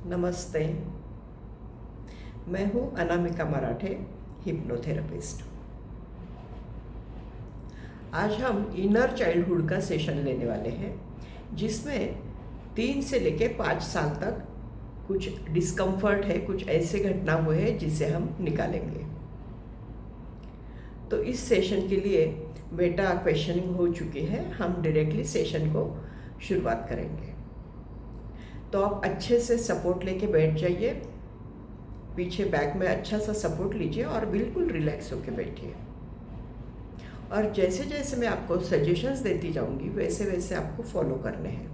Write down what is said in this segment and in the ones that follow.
नमस्ते। मैं हूँ अनामिका मराठे, हिप्नोथेरेपिस्ट। आज हम इनर चाइल्डहुड का सेशन लेने वाले हैं, जिसमें 3 से लेके 5 साल तक कुछ डिस्कम्फर्ट है, कुछ ऐसे घटना हुए हैं जिसे हम निकालेंगे। तो इस सेशन के लिए बेटा क्वेश्चनिंग हो चुकी है, हम डायरेक्टली सेशन को शुरुआत करेंगे। तो आप अच्छे से सपोर्ट लेके बैठ जाइए, पीछे बैक में अच्छा सा सपोर्ट लीजिए और बिल्कुल रिलैक्स होके बैठिए। और जैसे जैसे मैं आपको सजेशंस देती जाऊंगी वैसे वैसे आपको फॉलो करने हैं।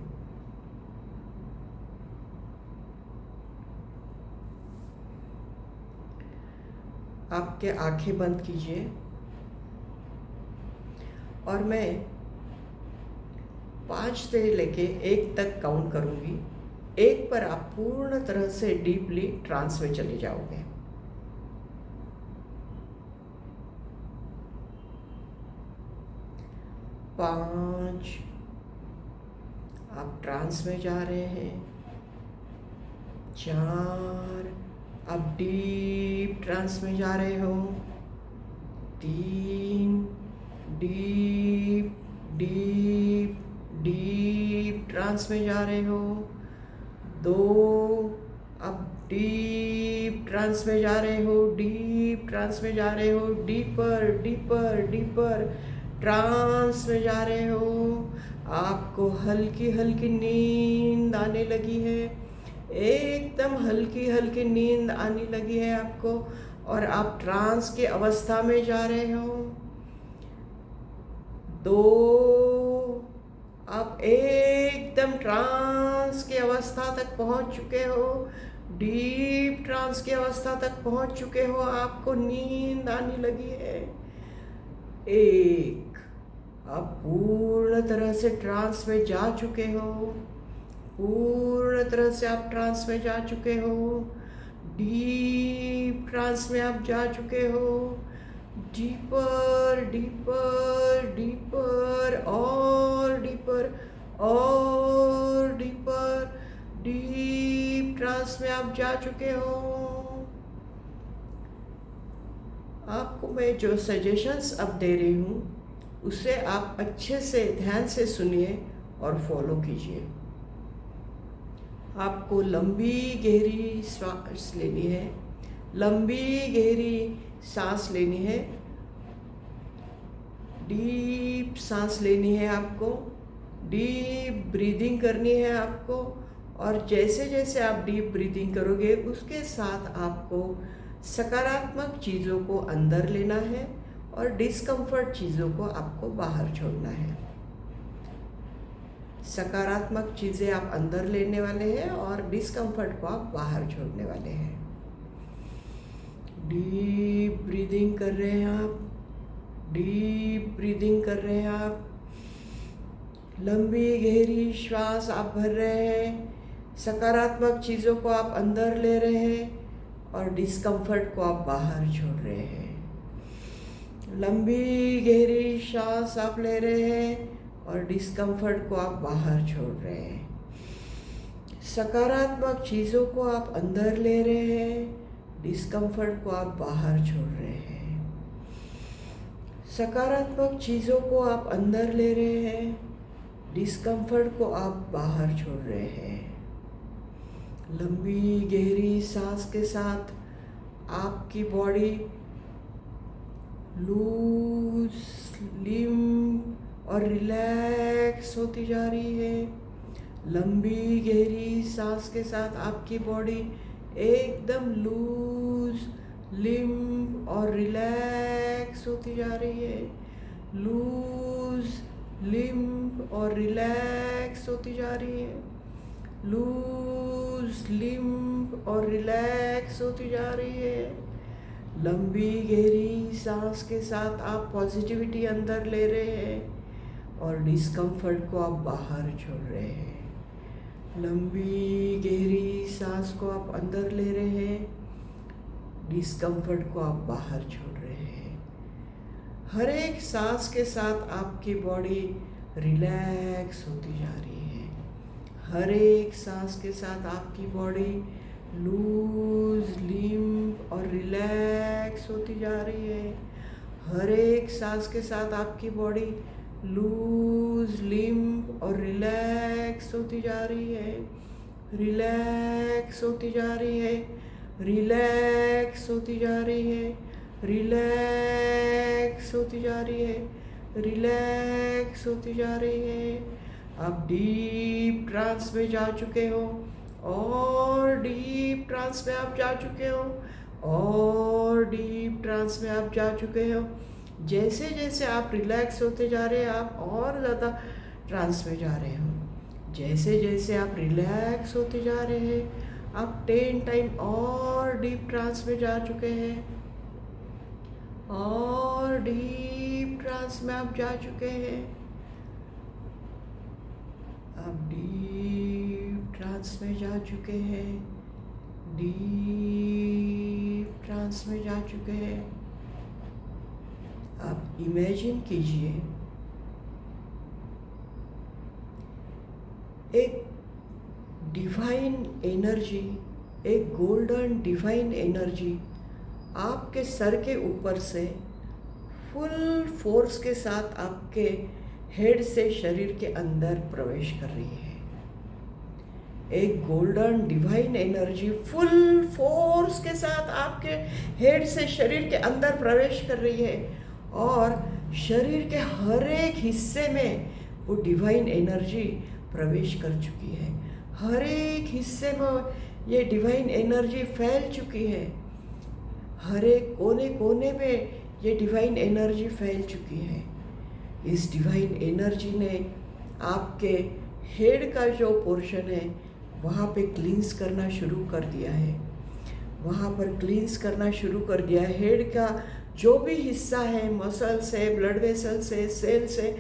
आपके आंखें बंद कीजिए और मैं 5 से लेके 1 तक काउंट करूंगी। 1 पर आप पूर्ण तरह से डीपली ट्रांस में चले जाओगे। 5, आप ट्रांस में जा रहे हैं। 4, आप डीप ट्रांस में जा रहे हो। 3, डीप डीप डीप ट्रांस में जा रहे हो। 2, अब डीप ट्रांस में जा रहे हो, डीप ट्रांस में जा रहे हो, डीपर डीपर डीपर ट्रांस में जा रहे हो। आपको हल्की हल्की नींद आने लगी है, एकदम हल्की हल्की नींद आने लगी है आपको, और आप ट्रांस की अवस्था में जा रहे हो। 2, आप एकदम ट्रांस की अवस्था तक पहुंच चुके हो, डीप ट्रांस की अवस्था तक पहुंच चुके हो, आपको नींद आने लगी है। 1, आप पूर्ण तरह से ट्रांस में जा चुके हो, पूर्ण तरह से आप ट्रांस में जा चुके हो, डीप ट्रांस में आप जा चुके हो, डीपर डीपर डीपर और डीपर और डीपर डीप ट्रांस में आप जा चुके हो। आपको मैं जो सजेशंस अब दे रही हूँ उसे आप अच्छे से ध्यान से सुनिए और फॉलो कीजिए। आपको लंबी गहरी सांस लेनी है, लंबी गहरी सांस लेनी है, डीप सांस लेनी है आपको, डीप ब्रीदिंग करनी है आपको। और जैसे जैसे आप डीप ब्रीदिंग करोगे उसके साथ आपको सकारात्मक चीज़ों को अंदर लेना है और डिस्कम्फर्ट चीज़ों को आपको बाहर छोड़ना है। सकारात्मक चीज़ें आप अंदर लेने वाले हैं और डिस्कम्फर्ट को आप बाहर छोड़ने वाले हैं। डीप ब्रीदिंग कर रहे हैं आप, डीप ब्रीदिंग कर रहे हैं आप, लंबी गहरी श्वास आप भर रहे हैं, सकारात्मक चीज़ों को आप अंदर ले रहे हैं और डिस्कम्फर्ट को आप बाहर छोड़ रहे हैं। लंबी गहरी सांस आप ले रहे हैं और डिस्कम्फर्ट को आप बाहर छोड़ रहे हैं। सकारात्मक चीज़ों को आप अंदर ले रहे हैं, डिस्कम्फर्ट को आप बाहर छोड़ रहे हैं। सकारात्मक चीज़ों को आप अंदर ले रहे हैं, डिस्कम्फर्ट को आप बाहर छोड़ रहे हैं। लंबी गहरी सांस के साथ आपकी बॉडी लूज, लिम्प और रिलैक्स होती जा रही है। लंबी गहरी सांस के साथ आपकी बॉडी एकदम लूज, लिम्प और रिलैक्स होती जा रही है। लूज, लिम्प और रिलैक्स होती जा रही है। लूज, लिम्प और रिलैक्स होती जा रही है। लंबी गहरी सांस के साथ आप पॉजिटिविटी अंदर ले रहे हैं और डिस्कम्फर्ट को आप बाहर छोड़ रहे हैं। लंबी गहरी सांस को आप अंदर ले रहे हैं, डिस्कम्फर्ट को आप बाहर छोड़ रहे हैं। हर एक सांस के साथ आपकी बॉडी रिलैक्स होती जा रही है। हर एक सांस के साथ आपकी बॉडी लूज, लिम्प और रिलैक्स होती जा रही है। हर एक सांस के साथ आपकी बॉडी लूज, लिम्प और रिलैक्स होती जा रही है, रिलैक्स होती जा रही है, रिलैक्स होती जा रही है, रिलैक्स होती जा रही है, रिलैक्स होती जा रही है। आप डीप ट्रांस में जा चुके हो और डीप ट्रांस में आप जा चुके हो और डीप ट्रांस में आप जा चुके हो। जैसे जैसे आप रिलैक्स होते जा रहे हैं आप और ज़्यादा ट्रांस में जा रहे हो। जैसे जैसे आप रिलैक्स होते जा रहे हैं आप 10 टाइम और डीप ट्रांस में जा चुके हैं और डीप ट्रांस में आप जा चुके हैं। आप डीप ट्रांस में जा चुके हैं, डीप ट्रांस में जा चुके हैं। आप इमेजिन कीजिए एक डिवाइन एनर्जी, एक गोल्डन डिवाइन एनर्जी आपके सर के ऊपर से फुल फोर्स के साथ आपके हेड से शरीर के अंदर प्रवेश कर रही है। एक golden divine energy full force के साथ आपके हेड से शरीर के अंदर प्रवेश कर रही है और शरीर के हर एक हिस्से में वो डिवाइन एनर्जी प्रवेश कर चुकी है। हर एक हिस्से में ये डिवाइन एनर्जी फैल चुकी है। हर एक कोने कोने में ये डिवाइन एनर्जी फैल चुकी है। इस डिवाइन एनर्जी ने आपके हेड का जो पोर्शन है वहाँ पे क्लींस करना शुरू कर दिया है। वहाँ पर क्लींस करना शुरू कर दिया है। हेड का जो भी हिस्सा है, मसल्स है, ब्लड वेसल्स है, सेल्स है,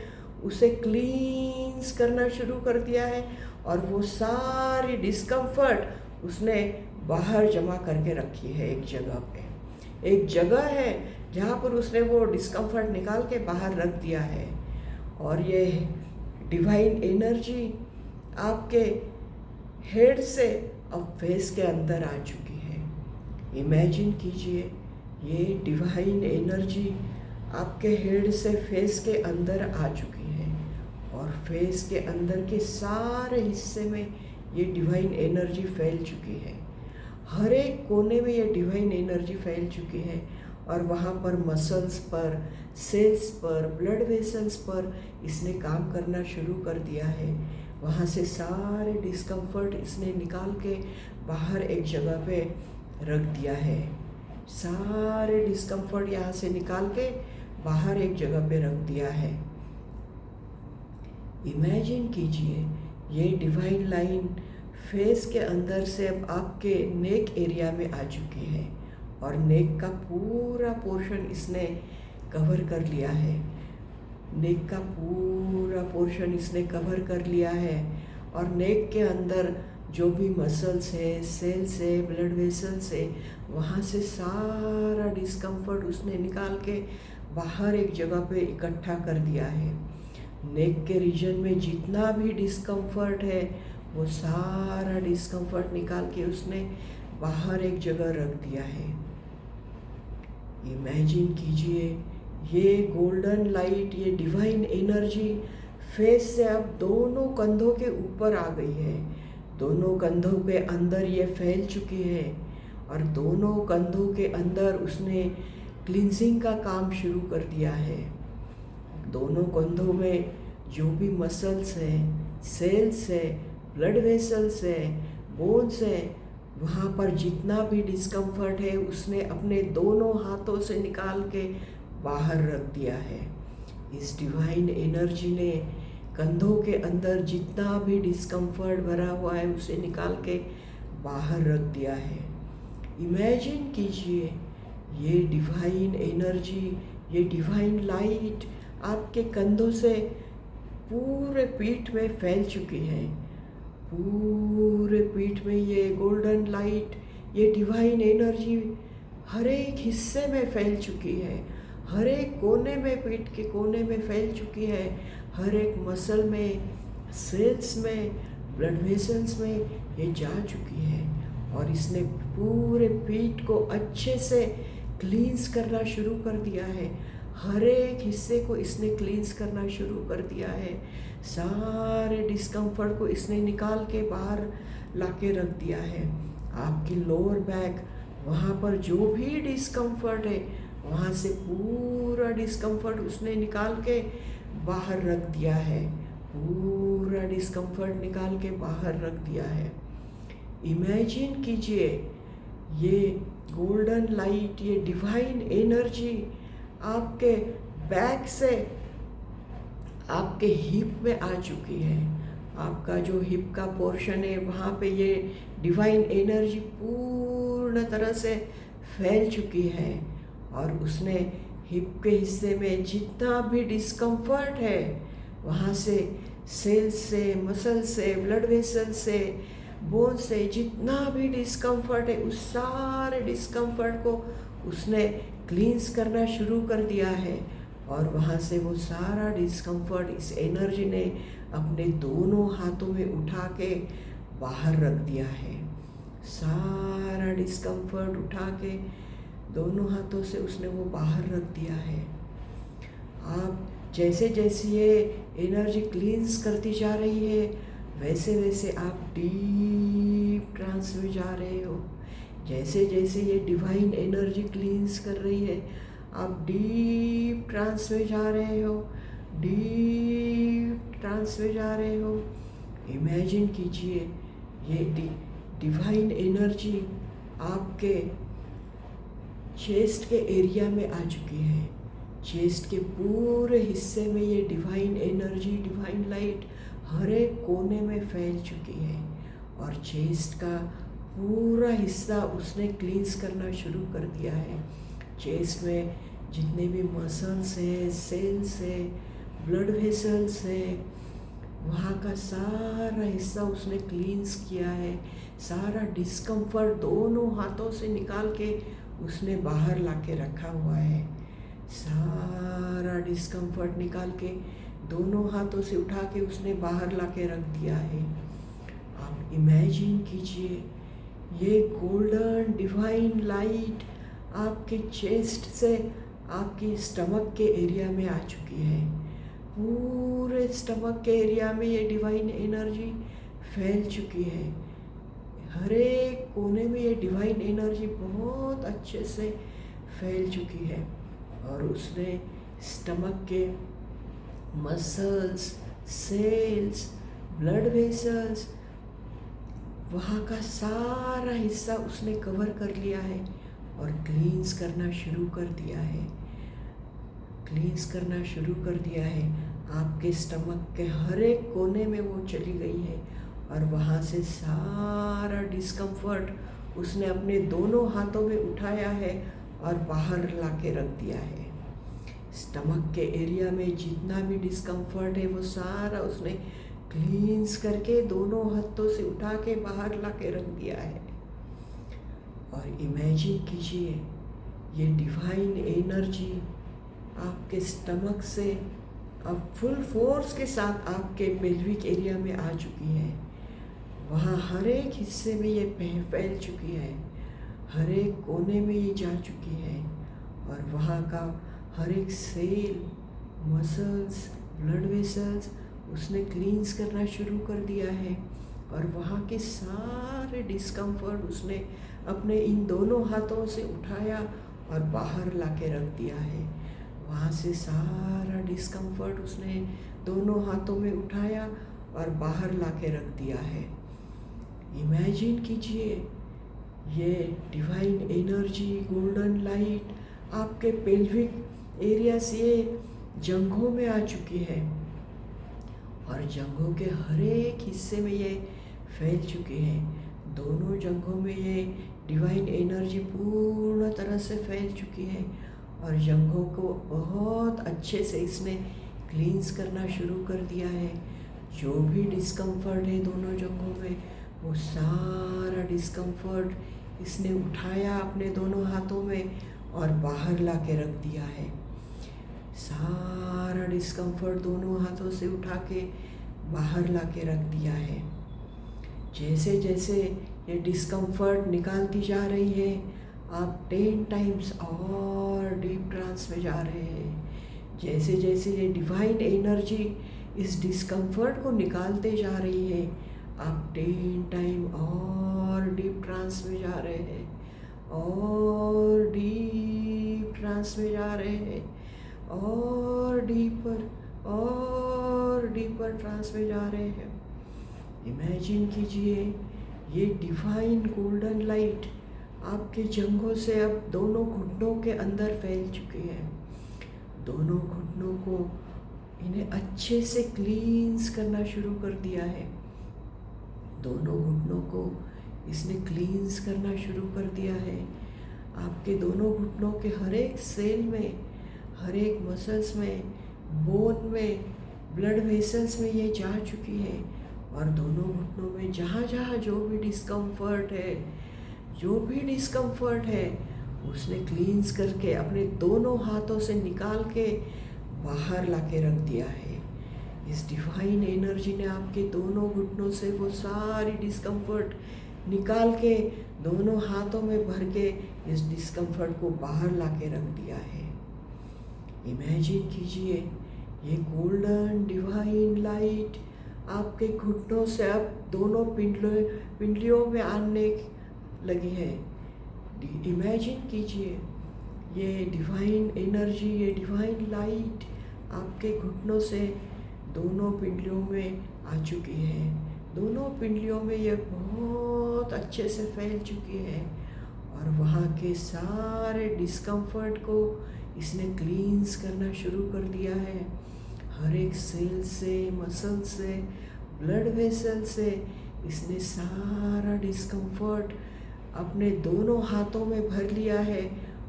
उसे क्लींस करना शुरू कर दिया है और वो सारी डिस्कम्फर्ट उसने बाहर जमा करके रखी है एक जगह पे। एक जगह है जहाँ पर उसने वो डिस्कम्फर्ट निकाल के बाहर रख दिया है और ये डिवाइन एनर्जी आपके हेड से अब फेस के अंदर आ चुकी है। इमेजिन कीजिए ये डिवाइन एनर्जी आपके हेड से फेस के अंदर आ चुकी है और फेस के अंदर के सारे हिस्से में ये डिवाइन एनर्जी फैल चुकी है। हर एक कोने में ये डिवाइन एनर्जी फैल चुकी है और वहाँ पर मसल्स पर, सेल्स पर, ब्लड वेसल्स पर इसने काम करना शुरू कर दिया है। वहाँ से सारे डिस्कम्फर्ट इसने निकाल के बाहर एक जगह पे रख दिया है। सारे डिस्कम्फर्ट यहाँ से निकाल के बाहर एक जगह पे रख दिया है। इमेजिन कीजिए ये डिवाइन लाइन फेस के अंदर से अब आपके नेक एरिया में आ चुकी है और नेक का पूरा पोर्शन इसने कवर कर लिया है। नेक का पूरा पोर्शन इसने कवर कर लिया है और नेक के अंदर जो भी मसल्स है, सेल्स है, ब्लड वेसल्स है, वहाँ से सारा डिस्कम्फर्ट उसने निकाल के बाहर एक जगह पे इकट्ठा कर दिया है। नेक के रीजन में जितना भी डिस्कम्फर्ट है वो सारा डिस्कम्फर्ट निकाल के उसने बाहर एक जगह रख दिया है। इमेजिन कीजिए ये गोल्डन लाइट, ये डिवाइन एनर्जी फेस से अब दोनों कंधों के ऊपर आ गई है। दोनों कंधों के अंदर ये फैल चुकी है और दोनों कंधों के अंदर उसने क्लींजिंग का काम शुरू कर दिया है। दोनों कंधों में जो भी मसल्स हैं, सेल्स है, ब्लड वेसल्स है, बोन्स है, वहाँ पर जितना भी डिस्कम्फर्ट है उसने अपने दोनों हाथों से निकाल के बाहर रख दिया है। इस डिवाइन एनर्जी ने कंधों के अंदर जितना भी डिस्कम्फर्ट भरा हुआ है उसे निकाल के बाहर रख दिया है। इमेजिन कीजिए ये डिवाइन एनर्जी, ये डिवाइन लाइट आपके कंधों से पूरे पीठ में फैल चुकी है। पूरे पीठ में ये गोल्डन लाइट, ये डिवाइन एनर्जी हर एक हिस्से में फैल चुकी है। हर एक कोने में, पीठ के कोने में फैल चुकी है। हर एक मसल में, सेल्स में, ब्लड वेसल्स में ये जा चुकी है और इसने पूरे पीठ को अच्छे से क्लींस करना शुरू कर दिया है। हर एक हिस्से को इसने क्लींस करना शुरू कर दिया है। सारे डिस्कम्फर्ट को इसने निकाल के बाहर लाके रख दिया है। आपकी लोअर बैक, वहाँ पर जो भी डिस्कम्फर्ट है वहाँ से पूरा डिस्कम्फर्ट उसने निकाल के बाहर रख दिया है। पूरा डिस्कम्फर्ट निकाल के बाहर रख दिया है। इमेजिन कीजिए ये गोल्डन लाइट, ये डिवाइन एनर्जी आपके बैक से आपके हिप में आ चुकी है। आपका जो हिप का पोर्शन है वहाँ पे ये डिवाइन एनर्जी पूर्ण तरह से फैल चुकी है और उसने हिप के हिस्से में जितना भी डिस्कम्फर्ट है वहाँ से सेल्स से, मसल से, ब्लड वेसल से, बोन से जितना भी डिस्कम्फर्ट है उस सारे डिस्कम्फर्ट को उसने क्लींस करना शुरू कर दिया है और वहाँ से वो सारा डिस्कम्फर्ट इस एनर्जी ने अपने दोनों हाथों में उठा के बाहर रख दिया है। सारा डिस्कम्फर्ट उठा के दोनों हाथों से उसने वो बाहर रख दिया है। आप जैसे जैसे ये एनर्जी क्लींस करती जा रही है वैसे वैसे आप डीप ट्रांस में जा रहे हो। जैसे जैसे ये डिवाइन एनर्जी क्लींस कर रही है आप डीप ट्रांस में जा रहे हो, डीप ट्रांस में जा रहे हो। इमेजिन कीजिए ये डिवाइन एनर्जी आपके चेस्ट के एरिया में आ चुकी है। चेस्ट के पूरे हिस्से में ये डिवाइन एनर्जी, डिवाइन लाइट हर एक कोने में फैल चुकी है और चेस्ट का पूरा हिस्सा उसने क्लींस करना शुरू कर दिया है। चेस्ट में जितने भी मसल्स हैं, सेल्स है, ब्लड वेसल्स है, वहाँ का सारा हिस्सा उसने क्लींस किया है। सारा डिस्कम्फर्ट दोनों हाथों से निकाल के उसने बाहर लाके रखा हुआ है। सारा डिस्कम्फर्ट निकाल के दोनों हाथों से उठा के उसने बाहर लाके रख दिया है। आप इमेजिन कीजिए ये गोल्डन डिवाइन लाइट आपके चेस्ट से आपकी स्टमक के एरिया में आ चुकी है। पूरे स्टमक के एरिया में ये डिवाइन एनर्जी फैल चुकी है। हर एक कोने में ये डिवाइन एनर्जी बहुत अच्छे से फैल चुकी है और उसने स्टमक के मसल्स, सेल्स, ब्लड वेसल्स, वहाँ का सारा हिस्सा उसने कवर कर लिया है और क्लींस करना शुरू कर दिया है। क्लींस करना शुरू कर दिया है। आपके स्टमक के हर एक कोने में वो चली गई है और वहाँ से सारा डिस्कम्फर्ट उसने अपने दोनों हाथों में उठाया है और बाहर लाके रख दिया है। स्टमक के एरिया में जितना भी डिस्कम्फर्ट है वो सारा उसने क्लींस करके दोनों हाथों से उठा के बाहर लाके रख दिया है। और इमेजिन कीजिए ये डिवाइन एनर्जी आपके स्टमक से अब फुल फोर्स के साथ आपके पेल्विक एरिया में आ चुकी है। वहाँ हर एक हिस्से में ये फैल चुकी है, हर एक कोने में ये जा चुकी है और वहाँ का हर एक सेल, मसल्स, ब्लड वेसल्स उसने क्लींस करना शुरू कर दिया है और वहाँ के सारे डिस्कम्फर्ट उसने अपने इन दोनों हाथों से उठाया और बाहर लाके रख दिया है। वहाँ से सारा डिस्कम्फर्ट उसने दोनों हाथों में उठाया और बाहर लाके रख दिया है। इमेजिन कीजिए ये डिवाइन एनर्जी, गोल्डन लाइट आपके पेल्विक एरिया से जंघों में आ चुकी है और जंघों के हर एक हिस्से में ये फैल चुकी है। दोनों जंघों में ये डिवाइन एनर्जी पूर्ण तरह से फैल चुकी है और जंघों को बहुत अच्छे से इसने क्लींस करना शुरू कर दिया है। जो भी डिस्कम्फर्ट है दोनों जंघों में वो सारा डिस्कम्फर्ट इसने उठाया अपने दोनों हाथों में और बाहर लाके रख दिया है। सारा डिस्कम्फर्ट दोनों हाथों से उठा के बाहर लाके रख दिया है। जैसे जैसे ये डिस्कम्फर्ट निकालती जा रही है, आप 10 टाइम्स और डीप ट्रांस में जा रहे हैं। जैसे जैसे ये डिवाइन एनर्जी इस डिस्कम्फर्ट को निकालते जा रही है, आप 10 टाइम और डीप ट्रांस में जा रहे हैं, और डीप ट्रांस में जा रहे हैं, और डीपर ट्रांस में जा रहे हैं। इमेजिन कीजिए ये डिवाइन गोल्डन लाइट आपके जंघों से अब दोनों घुटनों के अंदर फैल चुकी है। दोनों घुटनों को इन्हें अच्छे से क्लींस करना शुरू कर दिया है। दोनों घुटनों को इसने क्लींस करना शुरू कर दिया है। आपके दोनों घुटनों के हर एक सेल में, हर एक मसल्स में, बोन में, ब्लड वेसल्स में ये जा चुकी है, और दोनों घुटनों में जहाँ जहाँ जो भी डिस्कम्फर्ट है उसने क्लींस करके अपने दोनों हाथों से निकाल के बाहर ला के रख दिया है। इस डिवाइन एनर्जी ने आपके दोनों घुटनों से वो सारी डिस्कम्फर्ट निकाल के दोनों हाथों में भर के इस डिस्कम्फर्ट को बाहर ला के रख दिया है। इमेजिन कीजिए ये गोल्डन डिवाइन लाइट आपके घुटनों से अब दोनों पिंडलियों में आने लगी है। इमेजिन कीजिए ये डिवाइन एनर्जी, ये डिवाइन लाइट आपके घुटनों से दोनों पिंडलियों में आ चुकी है। दोनों पिंडलियों में ये बहुत अच्छे से फैल चुकी है, और वहाँ के सारे डिस्कम्फर्ट को इसने क्लींस करना शुरू कर दिया है। हर एक सेल से, मसल से, ब्लड वेसल से इसने सारा डिस्कम्फर्ट अपने दोनों हाथों में भर लिया है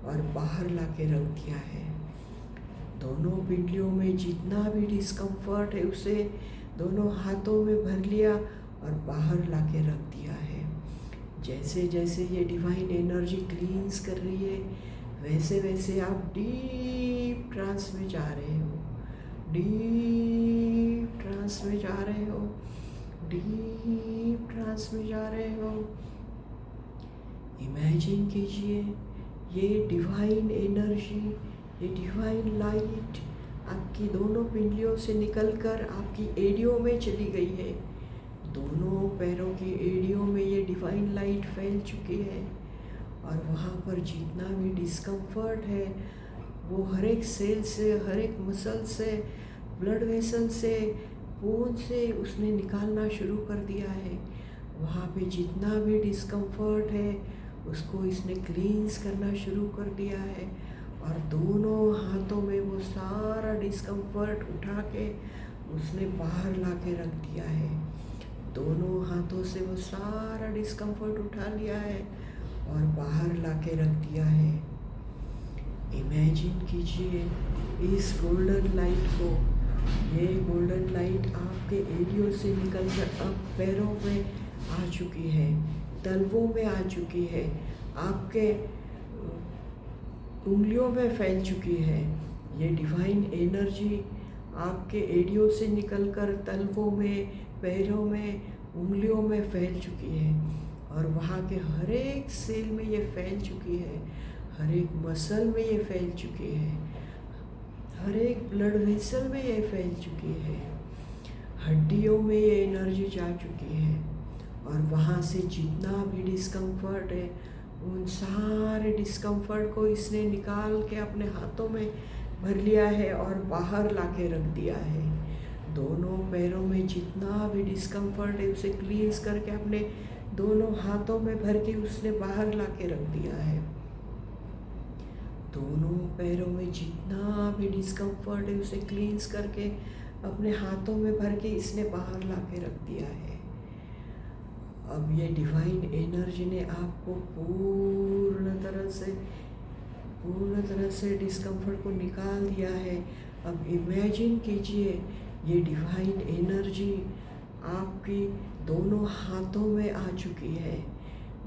और बाहर ला के रख दिया है। दोनों पिंडलियों में जितना भी डिस्कम्फर्ट है उसे दोनों हाथों में भर लिया और बाहर ला के रख दिया है। जैसे जैसे ये डिवाइन एनर्जी क्लींस कर रही है, वैसे वैसे आप डीप ट्रांस में जा रहे हो, डीप ट्रांस में जा रहे हो, डीप ट्रांस में जा रहे हो। इमेजिन कीजिए ये डिवाइन एनर्जी, ये डिवाइन लाइट आपकी दोनों पिंडलियों से निकलकर आपकी एड़ियों में चली गई है। दोनों पैरों की एड़ियों में ये डिवाइन लाइट फैल चुकी है, और वहाँ पर जितना भी डिस्कम्फर्ट है वो हर एक सेल से, हर एक मसल से, ब्लड वेसल से, बोन से उसने निकालना शुरू कर दिया है। वहाँ पे जितना भी डिस्कम्फर्ट है उसको इसने क्लींस करना शुरू कर दिया है, और दोनों हाथों में वो सारा डिस्कम्फर्ट उठा के उसने बाहर ला के रख दिया है। दोनों हाथों से वो सारा डिस्कम्फर्ट उठा लिया है और बाहर ला के रख दिया है। इमेजिन कीजिए इस गोल्डन लाइट को, ये गोल्डन लाइट आपके एड़ियों से निकलकर अब पैरों में आ चुकी है, तलवों में आ चुकी है, आपके उंगलियों में फैल चुकी है। ये डिवाइन एनर्जी आपके एड़ियों से निकलकर तलवों में, पैरों में, उंगलियों में फैल चुकी है, और वहाँ के हर एक सेल में ये फैल चुकी है, हर एक मसल में ये फैल चुकी है, हर एक ब्लड वेसल में ये फैल चुकी है, हड्डियों में ये एनर्जी जा चुकी है, और वहाँ से जितना भी डिस्कम्फर्ट है उन सारे डिस्कम्फर्ट को इसने निकाल के अपने हाथों में भर लिया है और बाहर ला के रख दिया है। दोनों पैरों में जितना भी डिस्कम्फर्ट है उसे क्लींस करके अपने दोनों हाथों में भर के उसने बाहर ला के रख दिया है। दोनों पैरों में जितना भी डिस्कम्फर्ट है उसे क्लींस करके अपने हाथों में भर के इसने बाहर ला के रख दिया है। अब ये डिवाइन एनर्जी ने आपको पूर्ण तरह से डिस्कम्फर्ट को निकाल दिया है। अब इमेजिन कीजिए ये डिवाइन एनर्जी आपकी दोनों हाथों में आ चुकी है।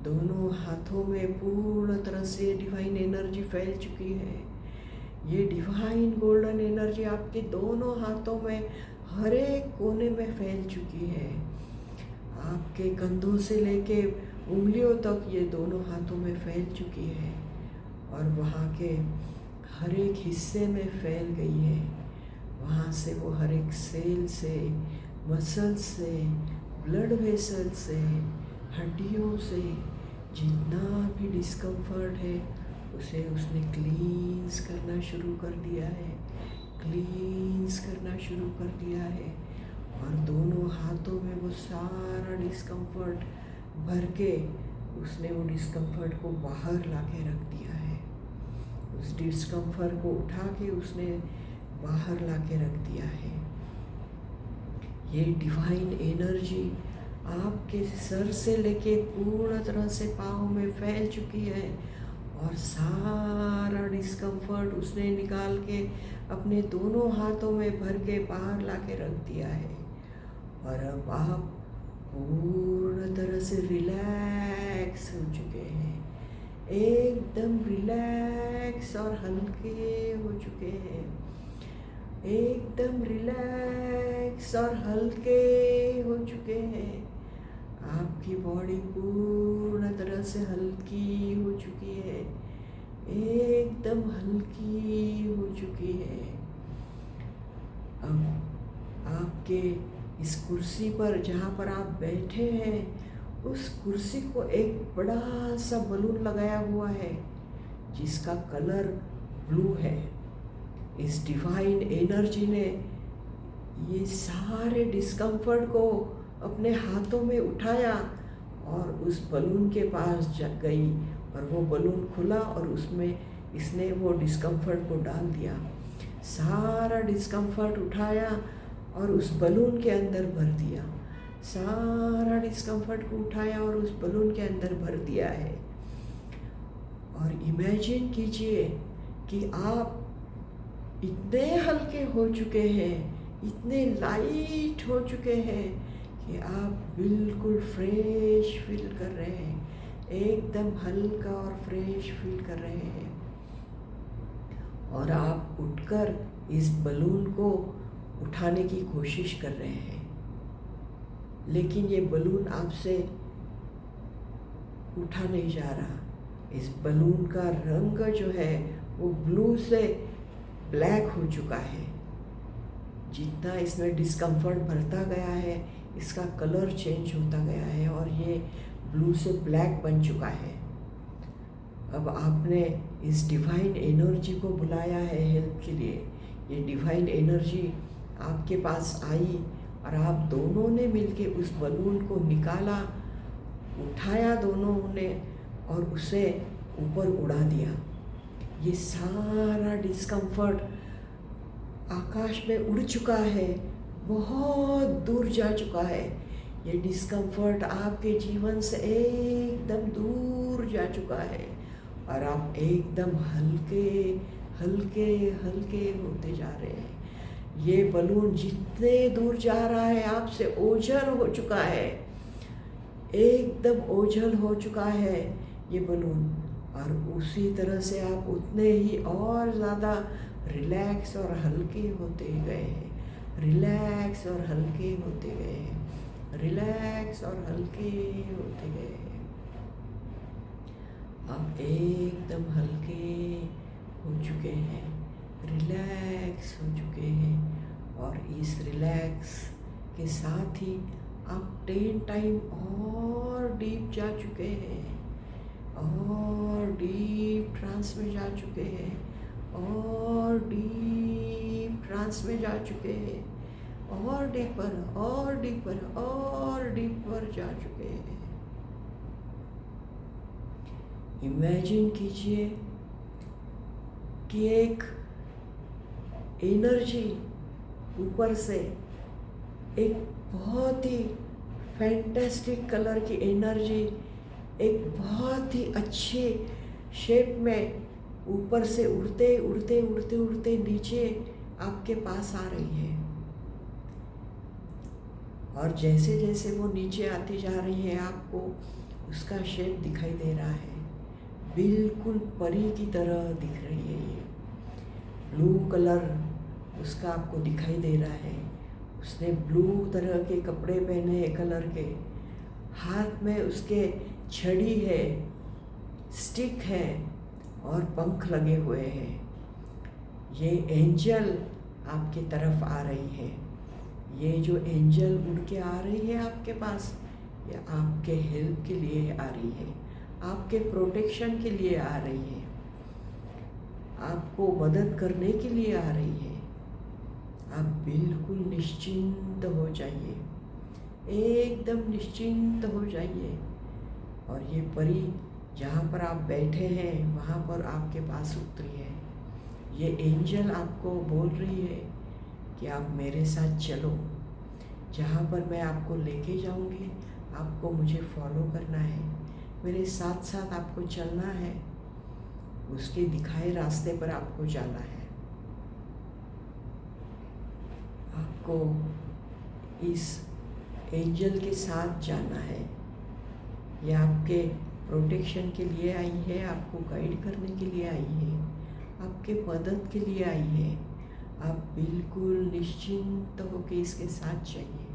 दोनों हाथों में पूर्ण तरह से डिवाइन एनर्जी फैल चुकी है। ये डिवाइन गोल्डन एनर्जी आपके दोनों हाथों में हर एक कोने में फैल चुकी है। आपके कंधों से लेके उंगलियों तक ये दोनों हाथों में फैल चुकी है और वहाँ के हर एक हिस्से में फैल गई है। वहाँ से वो हर एक सेल से, मसल से, ब्लड वेसल से, हड्डियों से जितना भी डिस्कम्फर्ट है उसे उसने क्लींस करना शुरू कर दिया है, क्लींस करना शुरू कर दिया है। और दोनों हाथों में वो सारा डिस्कम्फर्ट भर के उसने वो डिस्कम्फर्ट को बाहर ला के रख दिया है। उस डिस्कम्फर्ट को उठा के उसने बाहर ला के रख दिया है। ये डिवाइन एनर्जी आपके सर से लेके पूर्ण तरह से पाँव में फैल चुकी है और सारा डिस्कम्फर्ट उसने निकाल के अपने दोनों हाथों में भर के बाहर ला के रख दिया है। और अब आप पूर्ण तरह से रिलैक्स हो चुके हैं, एकदम रिलैक्स और हल्के हो चुके हैं, एकदम रिलैक्स और हल्के हो चुके हैं। आपकी बॉडी पूर्ण तरह से हल्की हो चुकी है, एकदम हल्की हो चुकी है। अब आपके इस कुर्सी पर जहाँ पर आप बैठे हैं उस कुर्सी को एक बड़ा सा बलून लगाया हुआ है जिसका कलर ब्लू है। इस डिवाइन एनर्जी ने ये सारे डिस्कम्फर्ट को अपने हाथों में उठाया और उस बलून के पास गई और वो बलून खुला और उसमें इसने वो डिस्कम्फर्ट को डाल दिया। सारा डिस्कम्फर्ट उठाया और उस बलून के अंदर भर दिया, सारा डिस्कम्फर्ट को उठाया और उस बलून के अंदर भर दिया है। और इमेजिन कीजिए कि आप इतने हल्के हो चुके हैं, इतने लाइट हो चुके हैं कि आप बिल्कुल फ्रेश फील कर रहे हैं, एकदम हल्का और फ्रेश फील कर रहे हैं। और आप उठकर इस बलून को उठाने की कोशिश कर रहे हैं, लेकिन ये बलून आपसे उठा नहीं जा रहा। इस बलून का रंग जो है वो ब्लू से ब्लैक हो चुका है। जितना इसमें डिस्कम्फर्ट बढ़ता गया है इसका कलर चेंज होता गया है और ये ब्लू से ब्लैक बन चुका है। अब आपने इस डिवाइन एनर्जी को बुलाया है हेल्प के लिए। ये डिवाइन एनर्जी आपके पास आई और आप दोनों ने मिलके उस बलून को निकाला, उठाया दोनों ने और उसे ऊपर उड़ा दिया। ये सारा डिस्कम्फर्ट आकाश में उड़ चुका है, बहुत दूर जा चुका है। ये डिस्कम्फर्ट आपके जीवन से एकदम दूर जा चुका है और आप एकदम हल्के हल्के हल्के होते जा रहे हैं। ये बलून जितने दूर जा रहा है आपसे ओझल हो चुका है, एकदम ओझल हो चुका है ये बलून। और उसी तरह से आप उतने ही और ज़्यादा रिलैक्स और हल्के होते गए हैं, रिलैक्स और हल्के होते गए हैं, रिलैक्स और हल्के होते गए हैं। आप एकदम हल्के हो चुके हैं, रिलैक्स हो चुके हैं और इस रिलैक्स के साथ ही आप 10 टाइम और डीप जा चुके हैं, और डीप ट्रांस में जा चुके हैं, और डीप ट्रांस में जा चुके हैं, और डीपर और डीपर और डीपर जा चुके हैं। इमेजिन कीजिए कि एक एनर्जी ऊपर से, एक बहुत ही फैंटास्टिक कलर की एनर्जी एक बहुत ही अच्छे शेप में ऊपर से उड़ते उड़ते उड़ते उड़ते नीचे आपके पास आ रही है। और जैसे जैसे वो नीचे आती जा रही है आपको उसका शेप दिखाई दे रहा है, बिल्कुल परी की तरह दिख रही है। ये ब्लू कलर उसका आपको दिखाई दे रहा है। उसने ब्लू तरह के कपड़े पहने हैं कलर के हाथ में उसके छड़ी है, स्टिक है और पंख लगे हुए हैं। ये एंजल आपकी तरफ आ रही है। ये जो एंजल उड़ के आ रही है आपके पास, ये आपके हेल्प के लिए आ रही है, आपके प्रोटेक्शन के लिए आ रही है, आपको मदद करने के लिए आ रही है। आप बिल्कुल निश्चिंत हो जाइए, एकदम निश्चिंत हो जाइए। और ये परी जहाँ पर आप बैठे हैं वहाँ पर आपके पास उतरी है। ये एंजल आपको बोल रही है कि आप मेरे साथ चलो, जहाँ पर मैं आपको लेके जाऊँगी आपको मुझे फॉलो करना है, मेरे साथ साथ आपको चलना है, उसके दिखाए रास्ते पर आपको जाना है। आपको इस एंजल के साथ जाना है। ये आपके प्रोटेक्शन के लिए आई है, आपको गाइड करने के लिए आई है, आपके मदद के लिए आई है। आप बिल्कुल निश्चिंत होकर इसके साथ जाइए।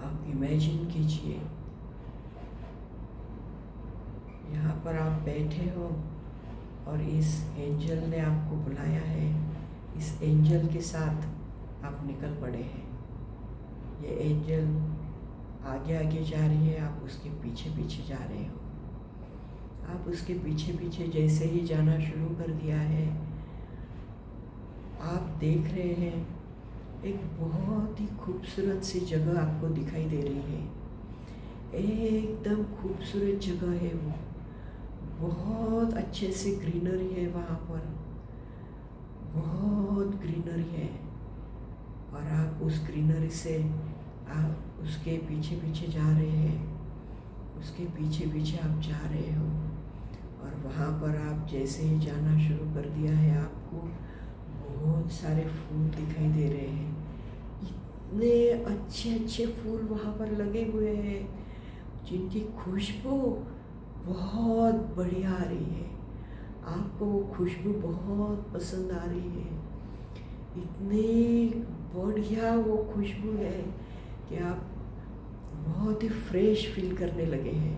आप इमेजिन कीजिए यहाँ पर आप बैठे हो और इस एंजल ने आपको बुलाया है। इस एंजल के साथ आप निकल पड़े हैं। ये एंजल आगे आगे जा रही है, आप उसके पीछे पीछे जा रहे हो। आप उसके पीछे पीछे जैसे ही जाना शुरू कर दिया है, आप देख रहे हैं एक बहुत ही खूबसूरत सी जगह आपको दिखाई दे रही है। एकदम खूबसूरत जगह है वो, बहुत अच्छे से ग्रीनरी है वहाँ पर, बहुत ग्रीनरी है। और आप उस ग्रीनरी से आप उसके पीछे पीछे जा रहे हैं, उसके पीछे पीछे आप जा रहे हो। और वहाँ पर आप जैसे ही जाना शुरू कर दिया है, आपको बहुत सारे फूल दिखाई दे रहे हैं। इतने अच्छे अच्छे फूल वहाँ पर लगे हुए हैं जिनकी खुशबू बहुत बढ़िया आ रही है। आपको वो खुशबू बहुत पसंद आ रही है। इतनी बढ़िया वो खुशबू है कि आप बहुत ही फ्रेश फील करने लगे हैं,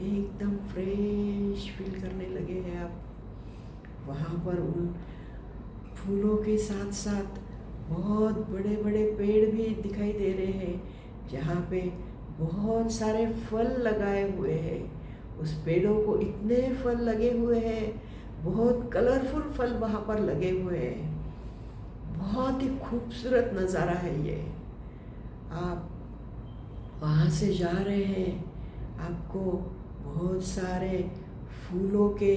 एकदम फ्रेश फील करने लगे हैं आप। वहाँ पर उन फूलों के साथ साथ बहुत बड़े बड़े पेड़ भी दिखाई दे रहे हैं, जहाँ पे बहुत सारे फल लगाए हुए हैं। उस पेड़ों को इतने फल लगे हुए हैं, बहुत कलरफुल फल वहाँ पर लगे हुए हैं। बहुत ही खूबसूरत नज़ारा है ये। आप वहाँ से जा रहे हैं, आपको बहुत सारे फूलों के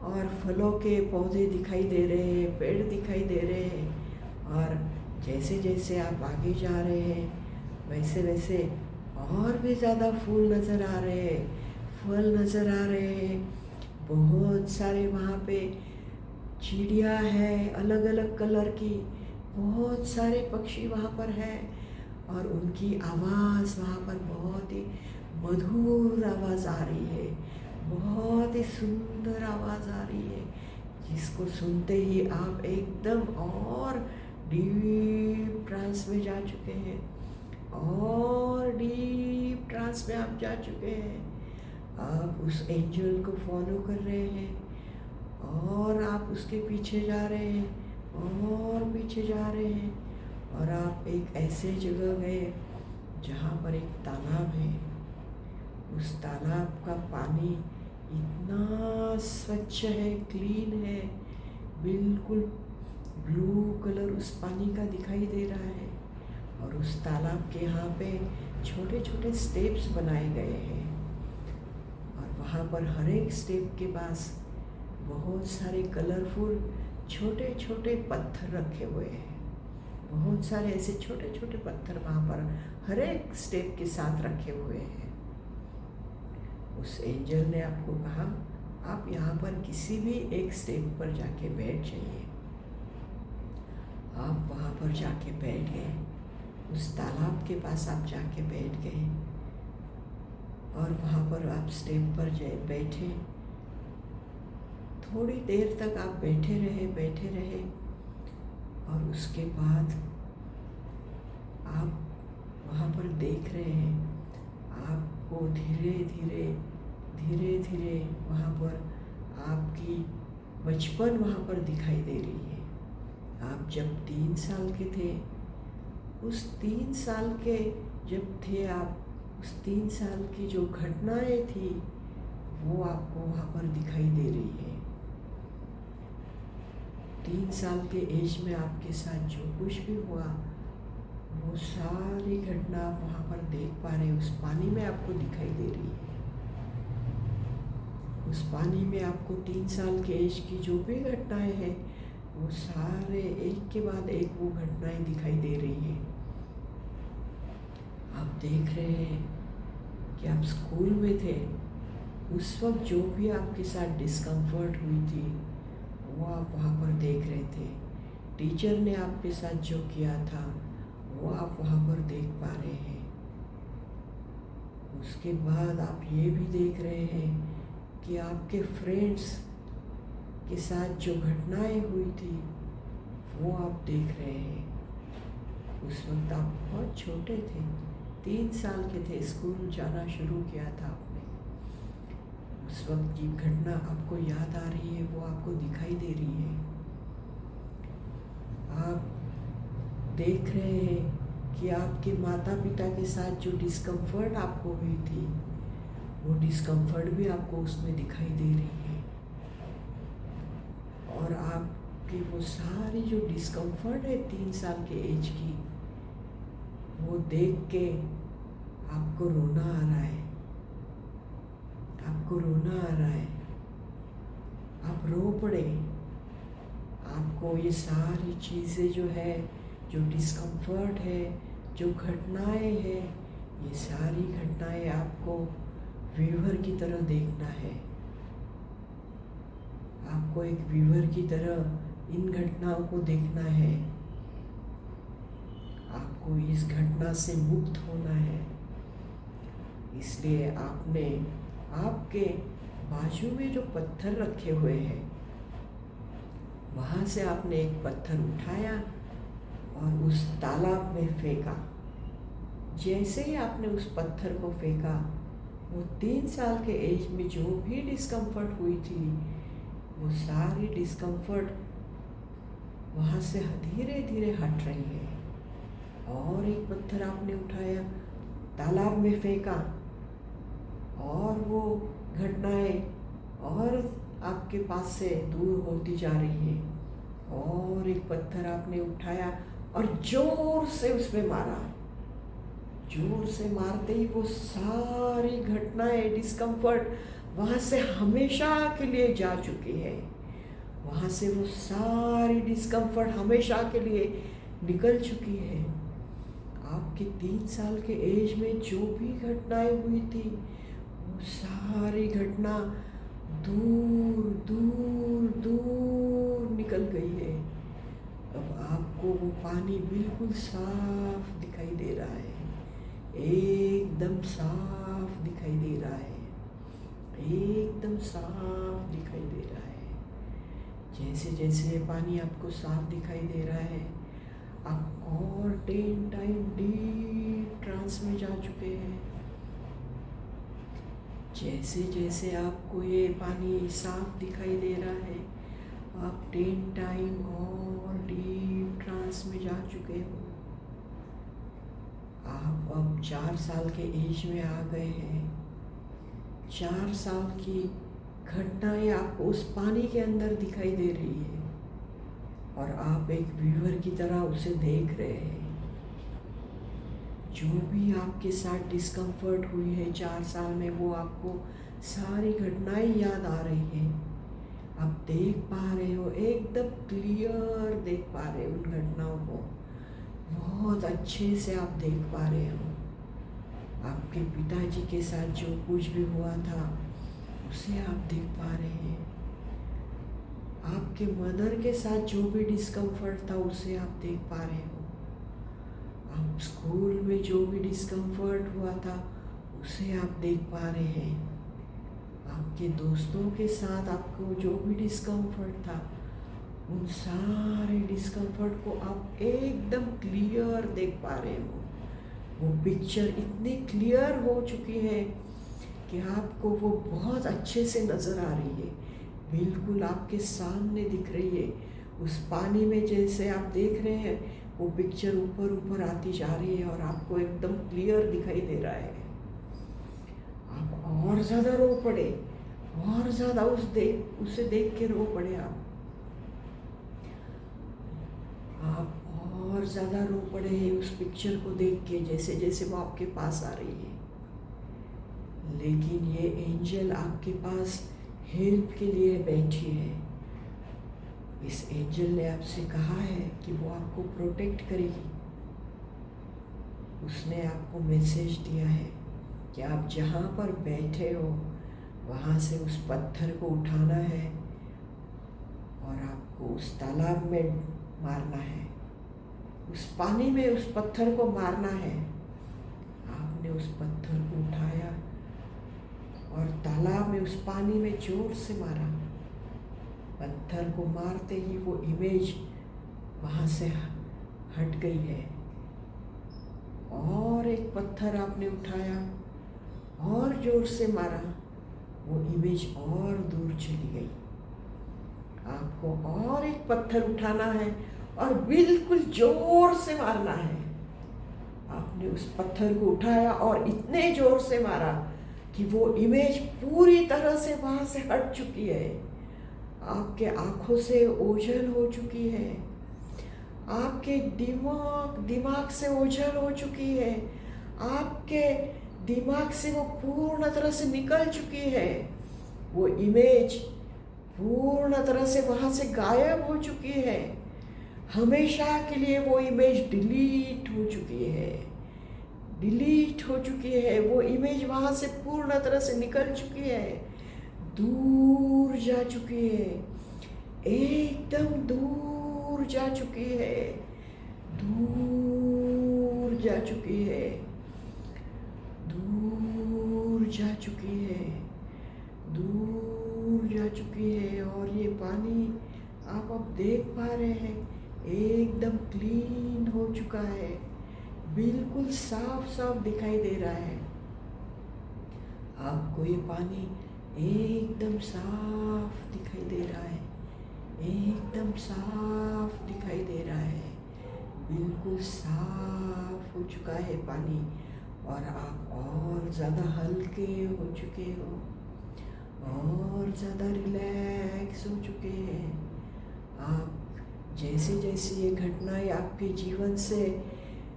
और फलों के पौधे दिखाई दे रहे हैं, पेड़ दिखाई दे रहे हैं। और जैसे जैसे आप आगे जा रहे हैं, वैसे वैसे और भी ज़्यादा फूल नज़र आ रहे हैं, फल नज़र आ रहे हैं। बहुत सारे वहाँ पे चिड़िया है अलग अलग कलर की, बहुत सारे पक्षी वहाँ पर हैं। और उनकी आवाज़ वहाँ पर बहुत ही मधुर आवाज़ आ रही है, बहुत ही सुंदर आवाज़ आ रही है, जिसको सुनते ही आप एकदम और डीप ट्रांस में जा चुके हैं, और डीप ट्रांस में आप जा चुके हैं। आप उस एंजल को फॉलो कर रहे हैं और आप उसके पीछे जा रहे हैं और पीछे जा रहे हैं। और आप एक ऐसे जगह गए जहाँ पर एक तालाब है। उस तालाब का पानी इतना स्वच्छ है, क्लीन है, बिल्कुल ब्लू कलर उस पानी का दिखाई दे रहा है। और उस तालाब के यहाँ पे छोटे छोटे स्टेप्स बनाए गए हैं, और वहाँ पर हर एक स्टेप के पास बहुत सारे कलरफुल छोटे छोटे पत्थर रखे हुए हैं। बहुत सारे ऐसे छोटे छोटे पत्थर वहाँ पर हर एक स्टेप के साथ रखे हुए हैं। उस एंजल ने आपको कहा आप यहाँ पर किसी भी एक स्टेप पर जाके बैठ जाइए। आप वहाँ पर जाके बैठ गए, उस तालाब के पास आप जाके बैठ गए, और वहाँ पर आप स्टेप पर बैठे। थोड़ी देर तक आप बैठे रहे, और उसके बाद आप वहाँ पर देख रहे हैं। आपको धीरे धीरे वहाँ पर आपकी बचपन वहाँ पर दिखाई दे रही है। आप जब 3 साल के थे, उस 3 साल के जब थे आप, उस 3 साल की जो घटनाएं थी वो आपको वहाँ पर दिखाई दे रही है। 3 साल के एज में आपके साथ जो कुछ भी हुआ वो सारी घटना आप वहाँ पर देख पा रहे हैं। उस पानी में आपको दिखाई दे रही है। उस पानी में आपको 3 साल के एज की जो भी घटनाएं हैं वो सारे एक के बाद एक वो घटनाएं दिखाई दे रही हैं। आप देख रहे हैं कि आप स्कूल में थे, उस वक्त जो भी आपके साथ डिस्कम्फर्ट हुई थी वो आप वहाँ पर देख रहे थे। टीचर ने आपके साथ जो किया था वो आप वहाँ पर देख पा रहे हैं। उसके बाद आप ये भी देख रहे हैं कि आपके फ्रेंड्स के साथ जो घटनाएं हुई थी वो आप देख रहे हैं। उस वक्त आप बहुत छोटे थे, 3 साल के थे, स्कूल जाना शुरू किया था आपने। उस वक्त की घटना आपको याद आ रही है, वो आपको दिखाई दे रही है। आप देख रहे हैं कि आपके माता पिता के साथ जो डिस्कम्फर्ट आपको हुई थी वो डिस्कम्फर्ट भी आपको उसमें दिखाई दे रही है। और आपकी वो सारी जो डिस्कम्फर्ट है 3 साल के एज की, वो देख के आपको रोना आ रहा है। आपको रोना आ रहा है, आप रो पड़े। आपको ये सारी चीज़ें जो है, जो डिस्कम्फर्ट है, जो घटनाएं हैं, ये सारी घटनाएं आपको व्यूअर की तरह देखना है। आपको एक व्यूअर की तरह इन घटनाओं को देखना है। आपको इस घटना से मुक्त होना है। इसलिए आपने आपके बाजू में जो पत्थर रखे हुए हैं वहाँ से आपने एक पत्थर उठाया और उस तालाब में फेंका। जैसे ही आपने उस पत्थर को फेंका, वो 3 साल के एज में जो भी डिस्कम्फर्ट हुई थी वो सारी डिस्कम्फर्ट वहाँ से धीरे धीरे हट रही है। और एक पत्थर आपने उठाया, तालाब में फेंका और वो घटनाएं और आपके पास से दूर होती जा रही है। और एक पत्थर आपने उठाया और जोर से उसमें मारा। जोर से मारते ही वो सारी घटनाएं, डिस्कम्फर्ट वहाँ से हमेशा के लिए जा चुकी है। वहाँ से वो सारी डिस्कम्फर्ट हमेशा के लिए निकल चुकी है। आपके 3 साल के एज में जो भी घटनाएं हुई थी वो सारी घटना दूर दूर दूर निकल गई है। अब आपको वो पानी बिल्कुल साफ दिखाई दे रहा है, एकदम साफ दिखाई दे रहा है, एकदम साफ दिखाई दे रहा है। जैसे जैसे ये पानी आपको साफ दिखाई दे रहा है, आप और 10 टाइम डीप ट्रांस में जा चुके हैं। जैसे जैसे आपको ये पानी साफ दिखाई दे रहा है, आप 10 टाइम और डीप ट्रांस में जा चुके हो। आप अब 4 साल के एज में आ गए हैं। 4 साल की घटनाएं आपको उस पानी के अंदर दिखाई दे रही है और आप एक व्यूअर की तरह उसे देख रहे हैं। जो भी आपके साथ डिस्कम्फर्ट हुई है 4 साल में, वो आपको सारी घटनाएं याद आ रही हैं। आप देख पा रहे हो, एकदम क्लियर देख पा रहे हो उन घटनाओं को, बहुत अच्छे से आप देख पा रहे हो। आपके पिताजी के साथ जो कुछ भी हुआ था उसे आप देख पा रहे हैं। आपके मदर के साथ जो भी डिस्कम्फर्ट था उसे आप देख पा रहे हो। आप स्कूल में जो भी डिस्कम्फर्ट हुआ था उसे आप देख पा रहे हैं। आपके दोस्तों के साथ आपको जो भी डिस्कम्फर्ट था उन सारे डिस्कम्फर्ट को आप एकदम क्लियर देख पा रहे हो। वो पिक्चर इतनी क्लियर हो चुकी है कि आपको वो बहुत अच्छे से नज़र आ रही है, बिल्कुल आपके सामने दिख रही है। उस पानी में जैसे आप देख रहे हैं वो पिक्चर ऊपर ऊपर आती जा रही है और आपको एकदम क्लियर दिखाई दे रहा है। आप और ज़्यादा रो पड़े, और ज़्यादा उसे देख के रो पड़े। आप और ज़्यादा रो पड़े उस पिक्चर को देख के, जैसे जैसे वो आपके पास आ रही है। लेकिन ये एंजल आपके पास हेल्प के लिए बैठी है। इस एंजल ने आपसे कहा है कि वो आपको प्रोटेक्ट करेगी। उसने आपको मैसेज दिया है कि आप जहाँ पर बैठे हो वहाँ से उस पत्थर को उठाना है और आपको उस तालाब में मारना है, उस पानी में उस पत्थर को मारना है। आपने उस पत्थर को उठाया और तालाब में उस पानी में जोर से मारा। पत्थर को मारते ही वो इमेज वहाँ से हट गई है। और एक पत्थर आपने उठाया और जोर से मारा, वो इमेज और दूर चली गई। आपको और एक पत्थर उठाना है और बिल्कुल जोर से मारना है। आपने उस पत्थर को उठाया और इतने जोर से मारा कि वो इमेज पूरी तरह से वहाँ से हट चुकी है। आपके आँखों से ओझल हो चुकी है, आपके दिमाग से ओझल हो चुकी है, आपके दिमाग से वो पूर्ण तरह से निकल चुकी है। वो इमेज पूर्ण तरह से वहाँ से गायब हो चुकी है। हमेशा के लिए वो इमेज डिलीट हो चुकी है, डिलीट हो चुकी है। वो इमेज वहाँ से पूर्ण तरह से निकल चुकी है, दूर जा चुकी है, एकदम दूर जा चुकी है, दूर जा चुकी है, दूर जा चुकी है, दूर जा चुकी है। और ये पानी आप अब देख पा रहे हैं एकदम क्लीन हो चुका है, बिल्कुल साफ साफ दिखाई दे रहा है। आपको ये पानी एकदम साफ दिखाई दे रहा है, एकदम साफ दिखाई दे रहा है, बिल्कुल साफ हो चुका है पानी। और आप और ज़्यादा हल्के हो चुके हो, और ज़्यादा रिलैक्स हो चुके हैं। आप जैसे जैसे ये घटनाएं आपके जीवन से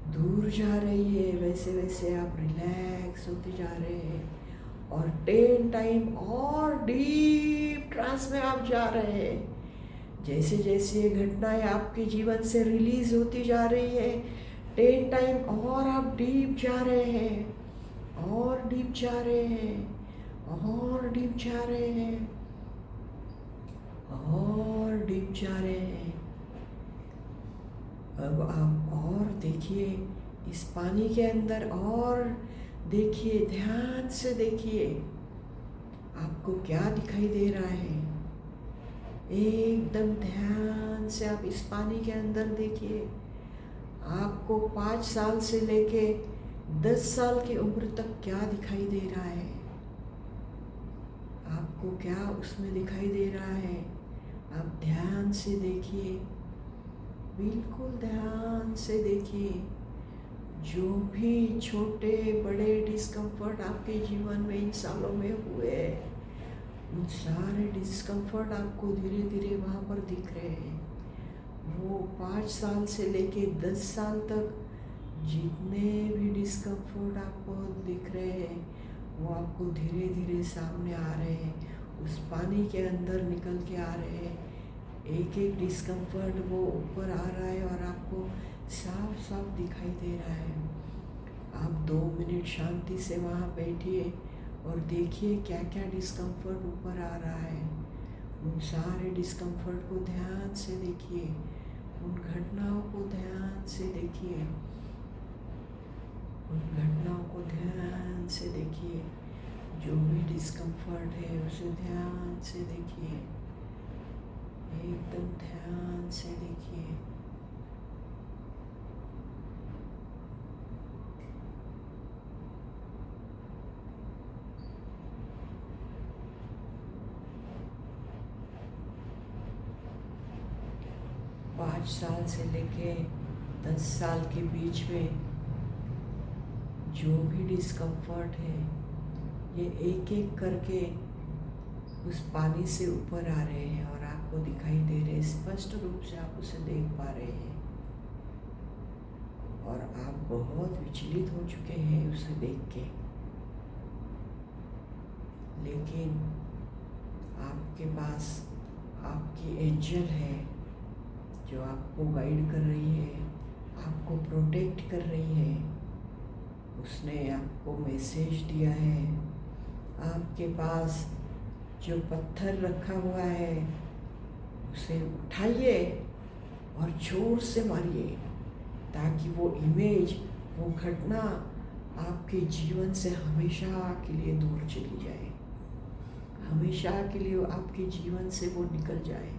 दूर जा रही है वैसे वैसे आप रिलैक्स होते जा रहे हैं और 10 टाइम और डीप ट्रांस में आप जा रहे हैं। जैसे जैसे ये घटनाएं आपके जीवन से रिलीज होती जा रही है 10 टाइम और आप डीप जा रहे हैं, और डीप जा रहे हैं, और डीप जा रहे हैं, और डीप जा रहे हैं। अब आप और देखिए इस पानी के अंदर, और देखिए, ध्यान से देखिए आपको क्या दिखाई दे रहा है। एकदम ध्यान से आप इस पानी के अंदर देखिए। आपको 5 साल से लेके 10 साल की उम्र तक क्या दिखाई दे रहा है, आपको क्या उसमें दिखाई दे रहा है। आप ध्यान से देखिए, बिल्कुल ध्यान से देखिए। जो भी छोटे बड़े डिस्कम्फर्ट आपके जीवन में इन सालों में हुए, उन सारे डिस्कम्फर्ट आपको धीरे धीरे वहाँ पर दिख रहे हैं। वो 5 साल से लेके 10 साल तक जितने भी डिस्कम्फर्ट आपको दिख रहे हैं वो आपको धीरे धीरे सामने आ रहे हैं, उस पानी के अंदर निकल के आ रहे हैं। एक एक डिस्कम्फर्ट वो ऊपर आ रहा है और आपको साफ साफ दिखाई दे रहा है। आप 2 मिनट शांति से वहाँ बैठिए और देखिए क्या क्या डिस्कम्फर्ट ऊपर आ रहा है। उन सारे डिस्कम्फर्ट को ध्यान से देखिए, उन घटनाओं को ध्यान से देखिए, उन घटनाओं को ध्यान से देखिए। जो भी डिस्कम्फर्ट है उसे ध्यान से देखिए, एकदम ध्यान से देखिए। 5 साल से लेके 10 साल के बीच में जो भी डिस्कम्फर्ट है ये एक एक करके उस पानी से ऊपर आ रहे हैं और आपको दिखाई दे रहे हैं, स्पष्ट रूप से आप उसे देख पा रहे हैं। और आप बहुत विचलित हो चुके हैं उसे देख के, लेकिन आपके पास आपकी एंजल है जो आपको गाइड कर रही है, आपको प्रोटेक्ट कर रही है। उसने आपको मैसेज दिया है। आपके पास जो पत्थर रखा हुआ है उसे उठाइए और जोर से मारिए ताकि वो इमेज, वो घटना आपके जीवन से हमेशा के लिए दूर चली जाए, हमेशा के लिए आपके जीवन से वो निकल जाए।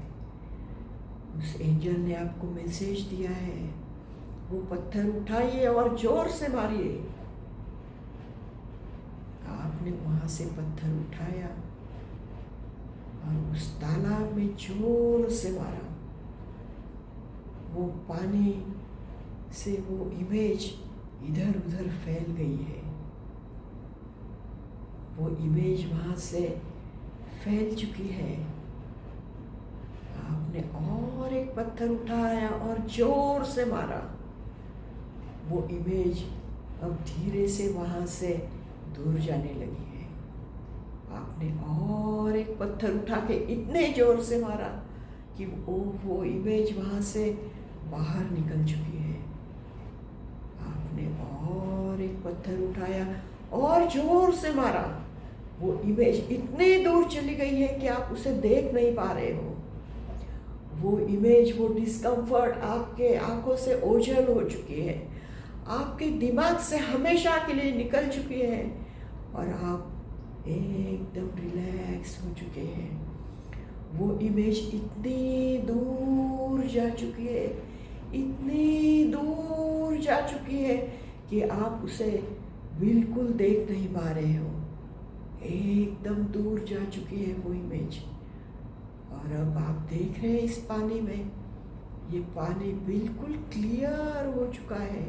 उस एंजल ने आपको मैसेज दिया है, वो पत्थर उठाइए और जोर से मारिए। आपने वहाँ से पत्थर उठाया और उस तालाब में जोर से मारा। वो पानी से वो इमेज इधर उधर फैल गई है। वो इमेज वहाँ से फैल चुकी है। आपने और एक पत्थर उठाया और जोर से मारा। वो इमेज अब धीरे से वहाँ से दूर जाने लगी है। आपने और एक पत्थर उठा के इतने जोर से मारा कि वो इमेज वहाँ से बाहर निकल चुकी है। आपने और एक पत्थर उठाया और जोर से मारा। वो इमेज इतनी दूर चली गई है कि आप उसे देख नहीं पा रहे हो। वो इमेज, वो डिस्कम्फर्ट आपके आंखों से ओझल हो चुकी है, आपके दिमाग से हमेशा के लिए निकल चुकी है और आप एकदम रिलैक्स हो चुके हैं। वो इमेज इतनी दूर जा चुकी है, इतनी दूर जा चुकी है कि आप उसे बिल्कुल देख नहीं पा रहे हो। एकदम दूर जा चुकी है वो इमेज। और अब आप देख रहे हैं इस पानी में, ये पानी बिल्कुल क्लियर हो चुका है,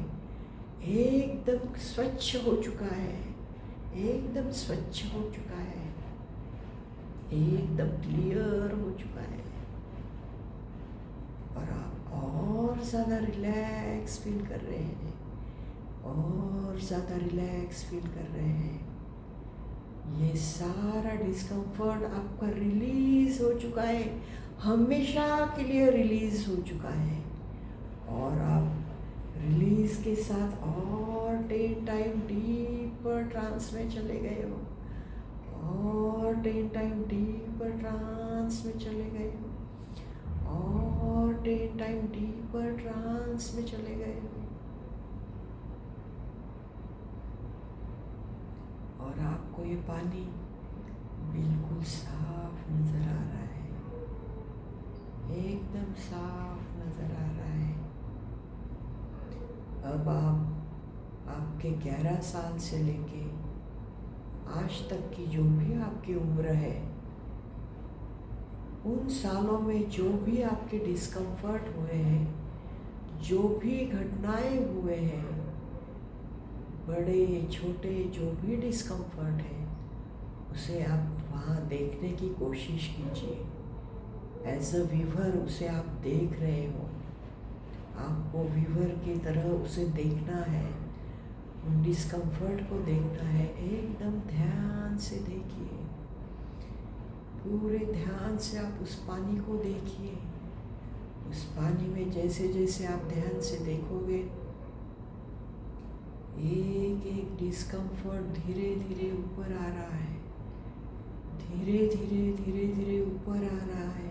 एकदम स्वच्छ हो चुका है, एकदम स्वच्छ हो चुका है, एकदम क्लियर हो चुका है। और आप और ज़्यादा रिलैक्स फील कर रहे हैं, और ज़्यादा रिलैक्स फील कर रहे हैं। ये सारा डिस्कम्फर्ट आपका रिलीज हो चुका है, हमेशा के लिए रिलीज हो चुका है। और आप रिलीज के साथ और 10 टाइम डीपर ट्रांस में चले गए हो, और 10 टाइम डीपर ट्रांस में चले गए हो, और 10 टाइम डीपर ट्रांस में चले गए हो। और आपको ये पानी बिल्कुल साफ नजर आ रहा है, एकदम साफ नजर आ रहा है। अब आप आपके 11 साल से लेके आज तक की जो भी आपकी उम्र है, उन सालों में जो भी आपके डिस्कम्फर्ट हुए हैं, जो भी घटनाएं हुए हैं, बड़े छोटे जो भी डिस्कम्फर्ट है, उसे आप वहाँ देखने की कोशिश कीजिए। एज अ व्यूअर उसे आप देख रहे हो, आपको व्यूअर की तरह उसे देखना है, उन डिस्कम्फर्ट को देखना है। एकदम ध्यान से देखिए, पूरे ध्यान से आप उस पानी को देखिए। उस पानी में जैसे जैसे आप ध्यान से देखोगे, एक एक डिस्कम्फर्ट धीरे धीरे ऊपर आ रहा है, धीरे धीरे धीरे धीरे ऊपर आ रहा है,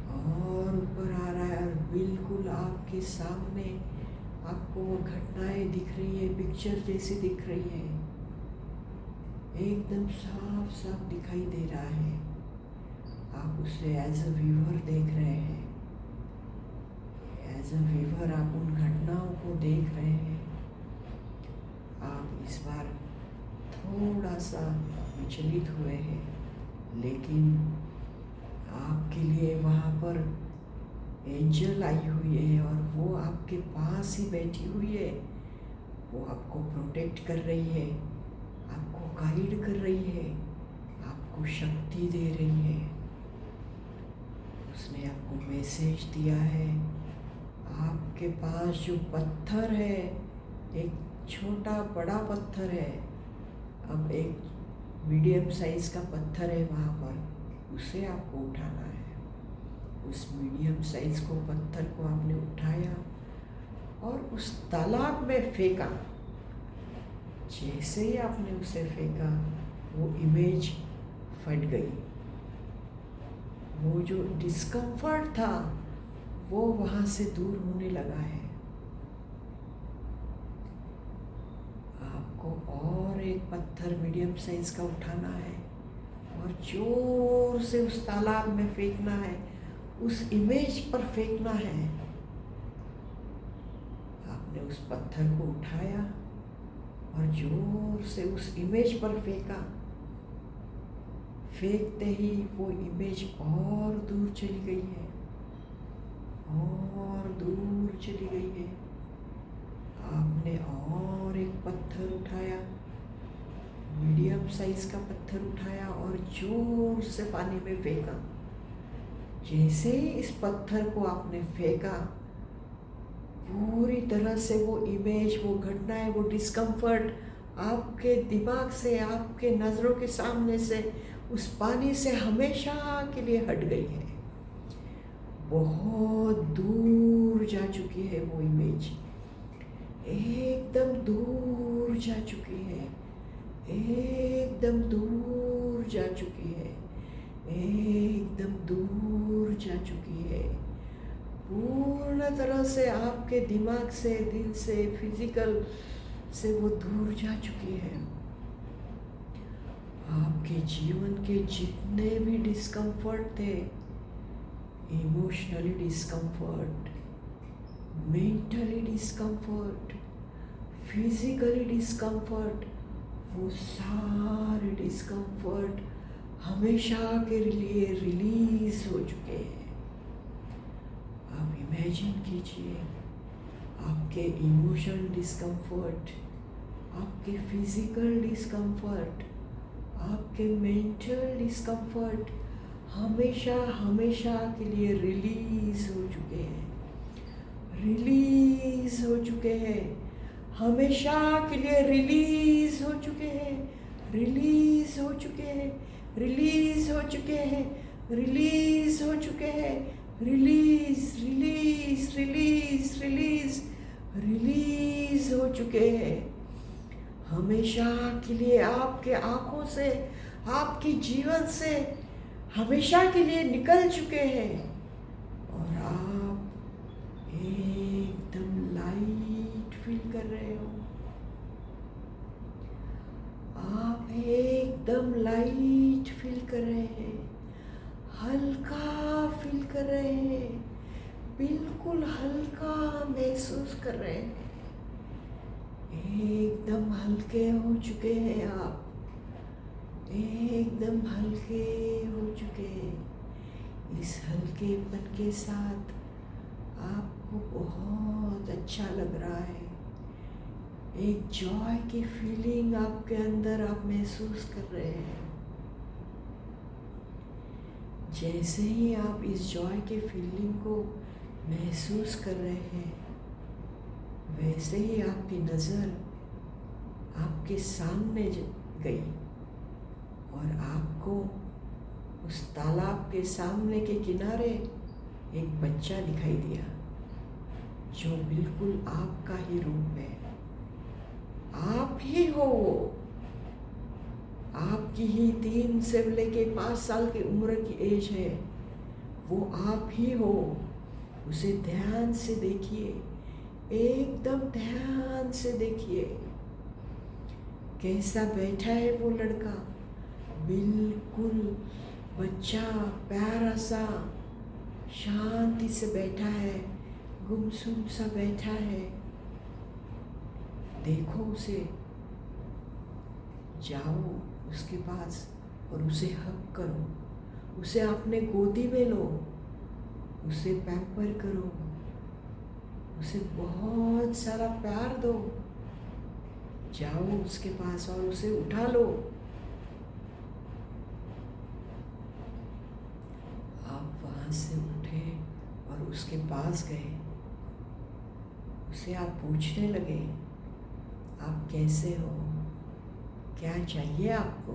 और ऊपर आ रहा है। और बिल्कुल आपके सामने आपको वो घटनाएं दिख रही है, पिक्चर जैसी दिख रही है, एकदम साफ साफ दिखाई दे रहा है। आप उसे एज अ व्यूअर देख रहे हैं, एज अ व्यूअर आप उन घटनाओं को देख रहे हैं। आप इस बार थोड़ा सा विचलित हुए हैं, लेकिन आपके लिए वहाँ पर एंजल आई हुई है और वो आपके पास ही बैठी हुई है। वो आपको प्रोटेक्ट कर रही है, आपको गाइड कर रही है, आपको शक्ति दे रही है। उसने आपको मैसेज दिया है। आपके पास जो पत्थर है, एक छोटा बड़ा पत्थर है, अब एक मीडियम साइज का पत्थर है वहाँ पर, उसे आपको उठाना है। उस मीडियम साइज को पत्थर को आपने उठाया और उस तालाब में फेंका। जैसे ही आपने उसे फेंका, वो इमेज फट गई। वो जो डिस्कम्फर्ट था वो वहाँ से दूर होने लगा है। आपको और एक पत्थर मीडियम साइज का उठाना है और जोर से उस तालाब में फेंकना है, उस इमेज पर फेंकना है। आपने उस पत्थर को उठाया और जोर से उस इमेज पर फेंका। फेंकते ही वो इमेज और दूर चली गई है, और दूर चली गई है। आपने और एक पत्थर उठाया, मीडियम साइज का पत्थर उठाया और जोर से पानी में फेंका। जैसे ही इस पत्थर को आपने फेंका, पूरी तरह से वो इमेज, वो घटनाएं, वो डिस्कम्फर्ट आपके दिमाग से, आपके नज़रों के सामने से, उस पानी से हमेशा के लिए हट गई है। बहुत दूर जा चुकी है वो इमेज, एकदम दूर जा चुकी है, एकदम दूर जा चुकी है, एकदम दूर जा चुकी है। पूर्ण तरह से आपके दिमाग से, दिल से, फिजिकल से वो दूर जा चुकी है। आपके जीवन के जितने भी डिस्कम्फर्ट थे, emotionally discomfort, mentally discomfort, physically discomfort, वो सारे डिस्कम्फर्ट हमेशा के लिए रिलीज हो चुके हैं। आप इमेजिन कीजिए, आपके इमोशन डिस्कम्फर्ट, आपके फिजिकल डिस्कम्फर्ट, आपके मेंटल डिस्कम्फर्ट हमेशा हमेशा के लिए रिलीज हो चुके हैं, रिलीज हो चुके हैं, हमेशा के लिए रिलीज हो चुके हैं, रिलीज हो चुके हैं, रिलीज हो चुके हैं, रिलीज हो चुके हैं, release release release release release हो चुके हैं। हमेशा के लिए आपके आँखों से, आपके जीवन से हमेशा के लिए निकल चुके हैं और आप एकदम लाइट फील कर रहे हो। आप एकदम लाइट फील कर रहे हैं, हल्का फील कर रहे हैं, बिल्कुल हल्का महसूस कर रहे हैं। एकदम हल्के हो चुके हैं आप, एकदम हल्के हो चुके हैं। इस हल्केपन के साथ आपको बहुत अच्छा लग रहा है। एक जॉय की फीलिंग आपके अंदर आप महसूस कर रहे हैं। जैसे ही आप इस जॉय के फीलिंग को महसूस कर रहे हैं, वैसे ही आपकी नज़र आपके सामने गई और आपको उस तालाब के सामने के किनारे एक बच्चा दिखाई दिया, जो बिल्कुल आपका ही रूप है। आप ही हो वो, आपकी ही 3 से लेके 5 साल की उम्र की एज है, वो आप ही हो। उसे ध्यान से देखिए, एकदम ध्यान से देखिए, कैसा बैठा है वो लड़का। बिल्कुल बच्चा प्यारा सा शांति से बैठा है, गुमसुम सा बैठा है। देखो उसे, जाओ उसके पास और उसे हग करो, उसे अपने गोदी में लो उसे पैम्पर करो, उसे बहुत सारा प्यार दो। जाओ उसके पास और उसे उठा लो। आप वहाँ से उठे और उसके पास गए। उसे आप पूछने लगे, आप कैसे हो, क्या चाहिए आपको।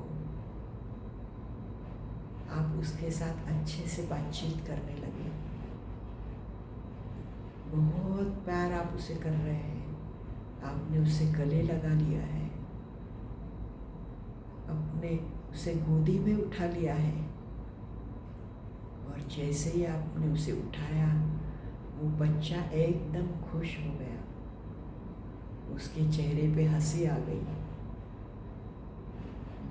आप उसके साथ अच्छे से बातचीत करने लगे। बहुत प्यार आप उसे कर रहे हैं। आपने उसे गले लगा लिया है, अपने उसे गोदी में उठा लिया है। और जैसे ही आपने उसे उठाया, वो बच्चा एकदम खुश हो गया। उसके चेहरे पे हंसी आ गई।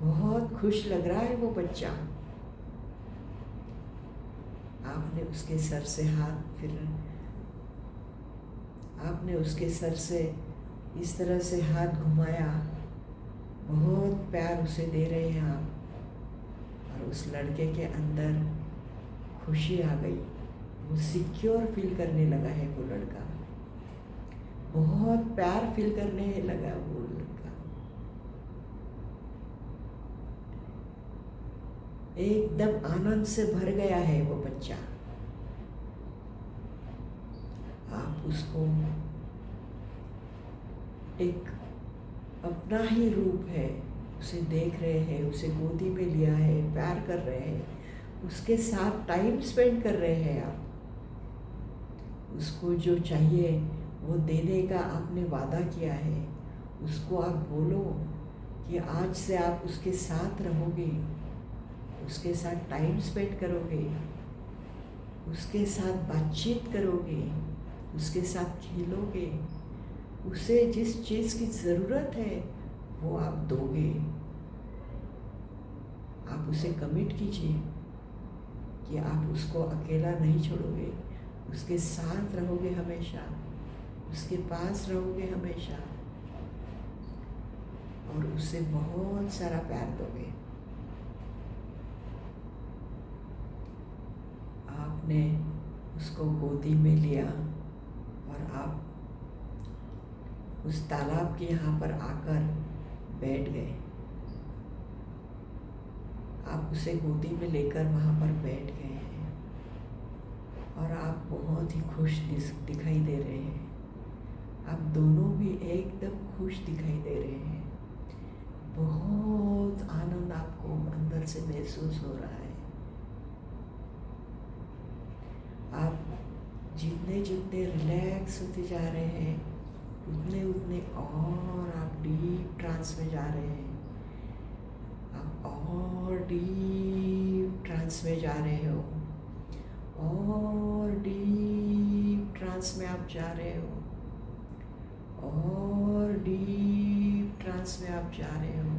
बहुत खुश लग रहा है वो बच्चा। आपने उसके सर से आपने उसके सर से इस तरह से हाथ घुमाया। बहुत प्यार उसे दे रहे हैं आप। और उस लड़के के अंदर खुशी आ गई। वो सिक्योर फील करने लगा है वो लड़का। बहुत प्यार फील करने लगा वो लड़का। एकदम आनंद से भर गया है वो बच्चा। आप उसको एक अपना ही रूप है, उसे देख रहे हैं, उसे गोदी में लिया है, प्यार कर रहे हैं, उसके साथ टाइम स्पेंड कर रहे हैं आप। उसको जो चाहिए वो देने का आपने वादा किया है। उसको आप बोलो कि आज से आप उसके साथ रहोगे, उसके साथ टाइम स्पेंड करोगे, उसके साथ बातचीत करोगे, उसके साथ खेलोगे। उसे जिस चीज़ की ज़रूरत है वो आप दोगे। आप उसे कमिट कीजिए कि आप उसको अकेला नहीं छोड़ोगे, उसके साथ रहोगे हमेशा, उसके पास रहोगे हमेशा और उसे बहुत सारा प्यार दोगे। आपने उसको गोदी में लिया और आप उस तालाब के यहाँ पर आकर बैठ गए। आप उसे गोदी में लेकर वहाँ पर बैठ गए हैं और आप बहुत ही खुश दिखाई दे रहे हैं। आप दोनों भी एकदम खुश दिखाई दे रहे हैं। बहुत आनंद आपको अंदर से महसूस हो रहा है। आप जितने जितने रिलैक्स होते जा रहे हैं, उतने उतने और आप डीप ट्रांस में जा रहे हैं। आप और डीप ट्रांस में जा रहे हो, और डीप ट्रांस में आप जा रहे हो, और डीप ट्रांस में आप जा रहे हो।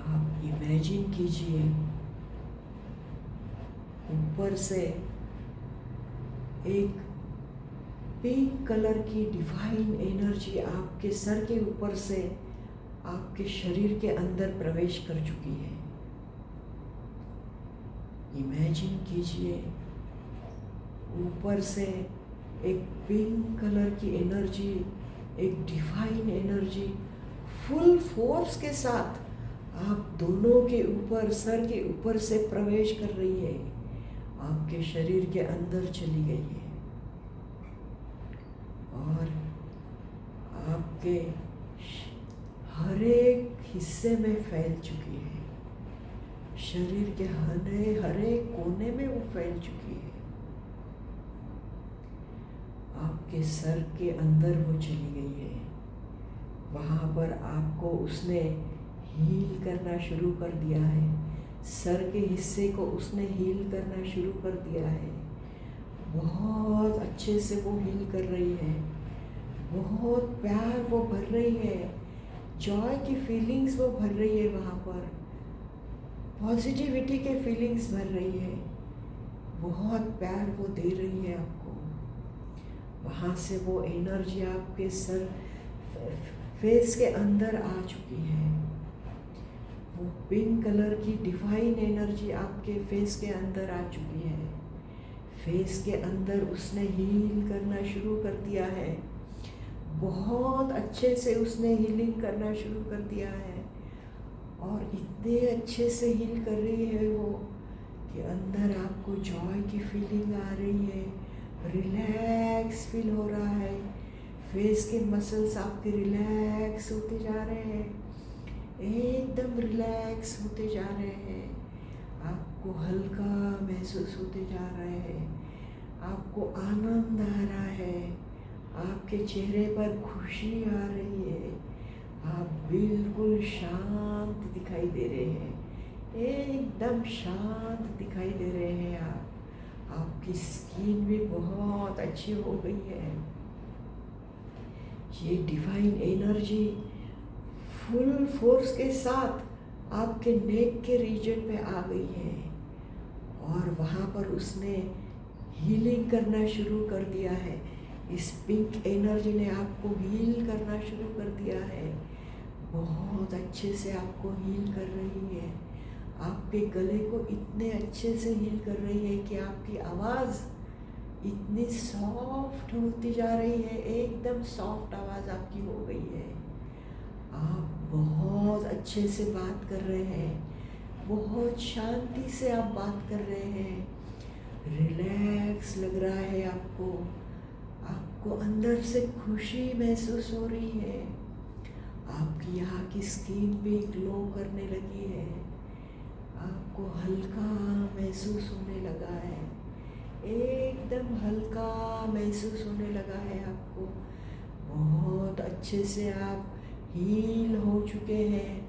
आप इमेजिन कीजिए ऊपर से एक पिंक कलर की डिवाइन एनर्जी आपके सर के ऊपर से आपके शरीर के अंदर प्रवेश कर चुकी है। इमेजिन कीजिए ऊपर से एक पिंक कलर की एनर्जी, एक डिवाइन एनर्जी फुल फोर्स के साथ आप दोनों के ऊपर, सर के ऊपर से प्रवेश कर रही है, आपके शरीर के अंदर चली गई है और आपके हर एक हिस्से में फैल चुकी है। शरीर के हर एक कोने में वो फैल चुकी है। आपके सर के अंदर वो चली गई है। वहाँ पर आपको उसने हील करना शुरू कर दिया है। सर के हिस्से को उसने हील करना शुरू कर दिया है। बहुत अच्छे से वो हील कर रही है। बहुत प्यार वो भर रही है। जॉय की फीलिंग्स वो भर रही है। वहाँ पर पॉजिटिविटी के फीलिंग्स भर रही है। बहुत प्यार वो दे रही है आपको। वहाँ से वो एनर्जी आपके सर फेस के अंदर आ चुकी है। वो पिंक कलर की डिवाइन एनर्जी आपके फेस के अंदर आ चुकी है। फेस के अंदर उसने हील करना शुरू कर दिया है। बहुत अच्छे से उसने हीलिंग करना शुरू कर दिया है और इतने अच्छे से हील कर रही है वो कि अंदर आपको जॉय की फीलिंग आ रही है, रिलैक्स फील हो रहा है। फेस के मसल्स आपके रिलैक्स होते जा रहे हैं, एकदम रिलैक्स होते जा रहे हैं। आपको हल्का महसूस होते जा रहे हैं, आपको आनंद आ रहा है, आपके चेहरे पर खुशी आ रही है, आप बिल्कुल शांत दिखाई दे रहे हैं, एकदम शांत दिखाई दे रहे हैं आपकी स्किन भी बहुत अच्छी हो गई है। ये डिवाइन एनर्जी फुल फोर्स के साथ आपके नेक के रीजन पे आ गई है और वहाँ पर उसने हीलिंग करना शुरू कर दिया है। इस पिंक एनर्जी ने आपको हील करना शुरू कर दिया है, बहुत अच्छे से आपको हील कर रही है। आपके गले को इतने अच्छे से हील कर रही है कि आपकी आवाज़ इतनी सॉफ्ट होती जा रही है, एकदम सॉफ्ट आवाज़ आपकी हो गई है। आप बहुत अच्छे से बात कर रहे हैं, बहुत शांति से आप बात कर रहे हैं, रिलैक्स लग रहा है आपको, आपको अंदर से खुशी महसूस हो रही है, आपकी यहाँ की स्किन भी ग्लो करने लगी है, आपको हल्का महसूस होने लगा है, एकदम हल्का महसूस होने लगा है आपको। बहुत अच्छे से आप हील हो चुके हैं,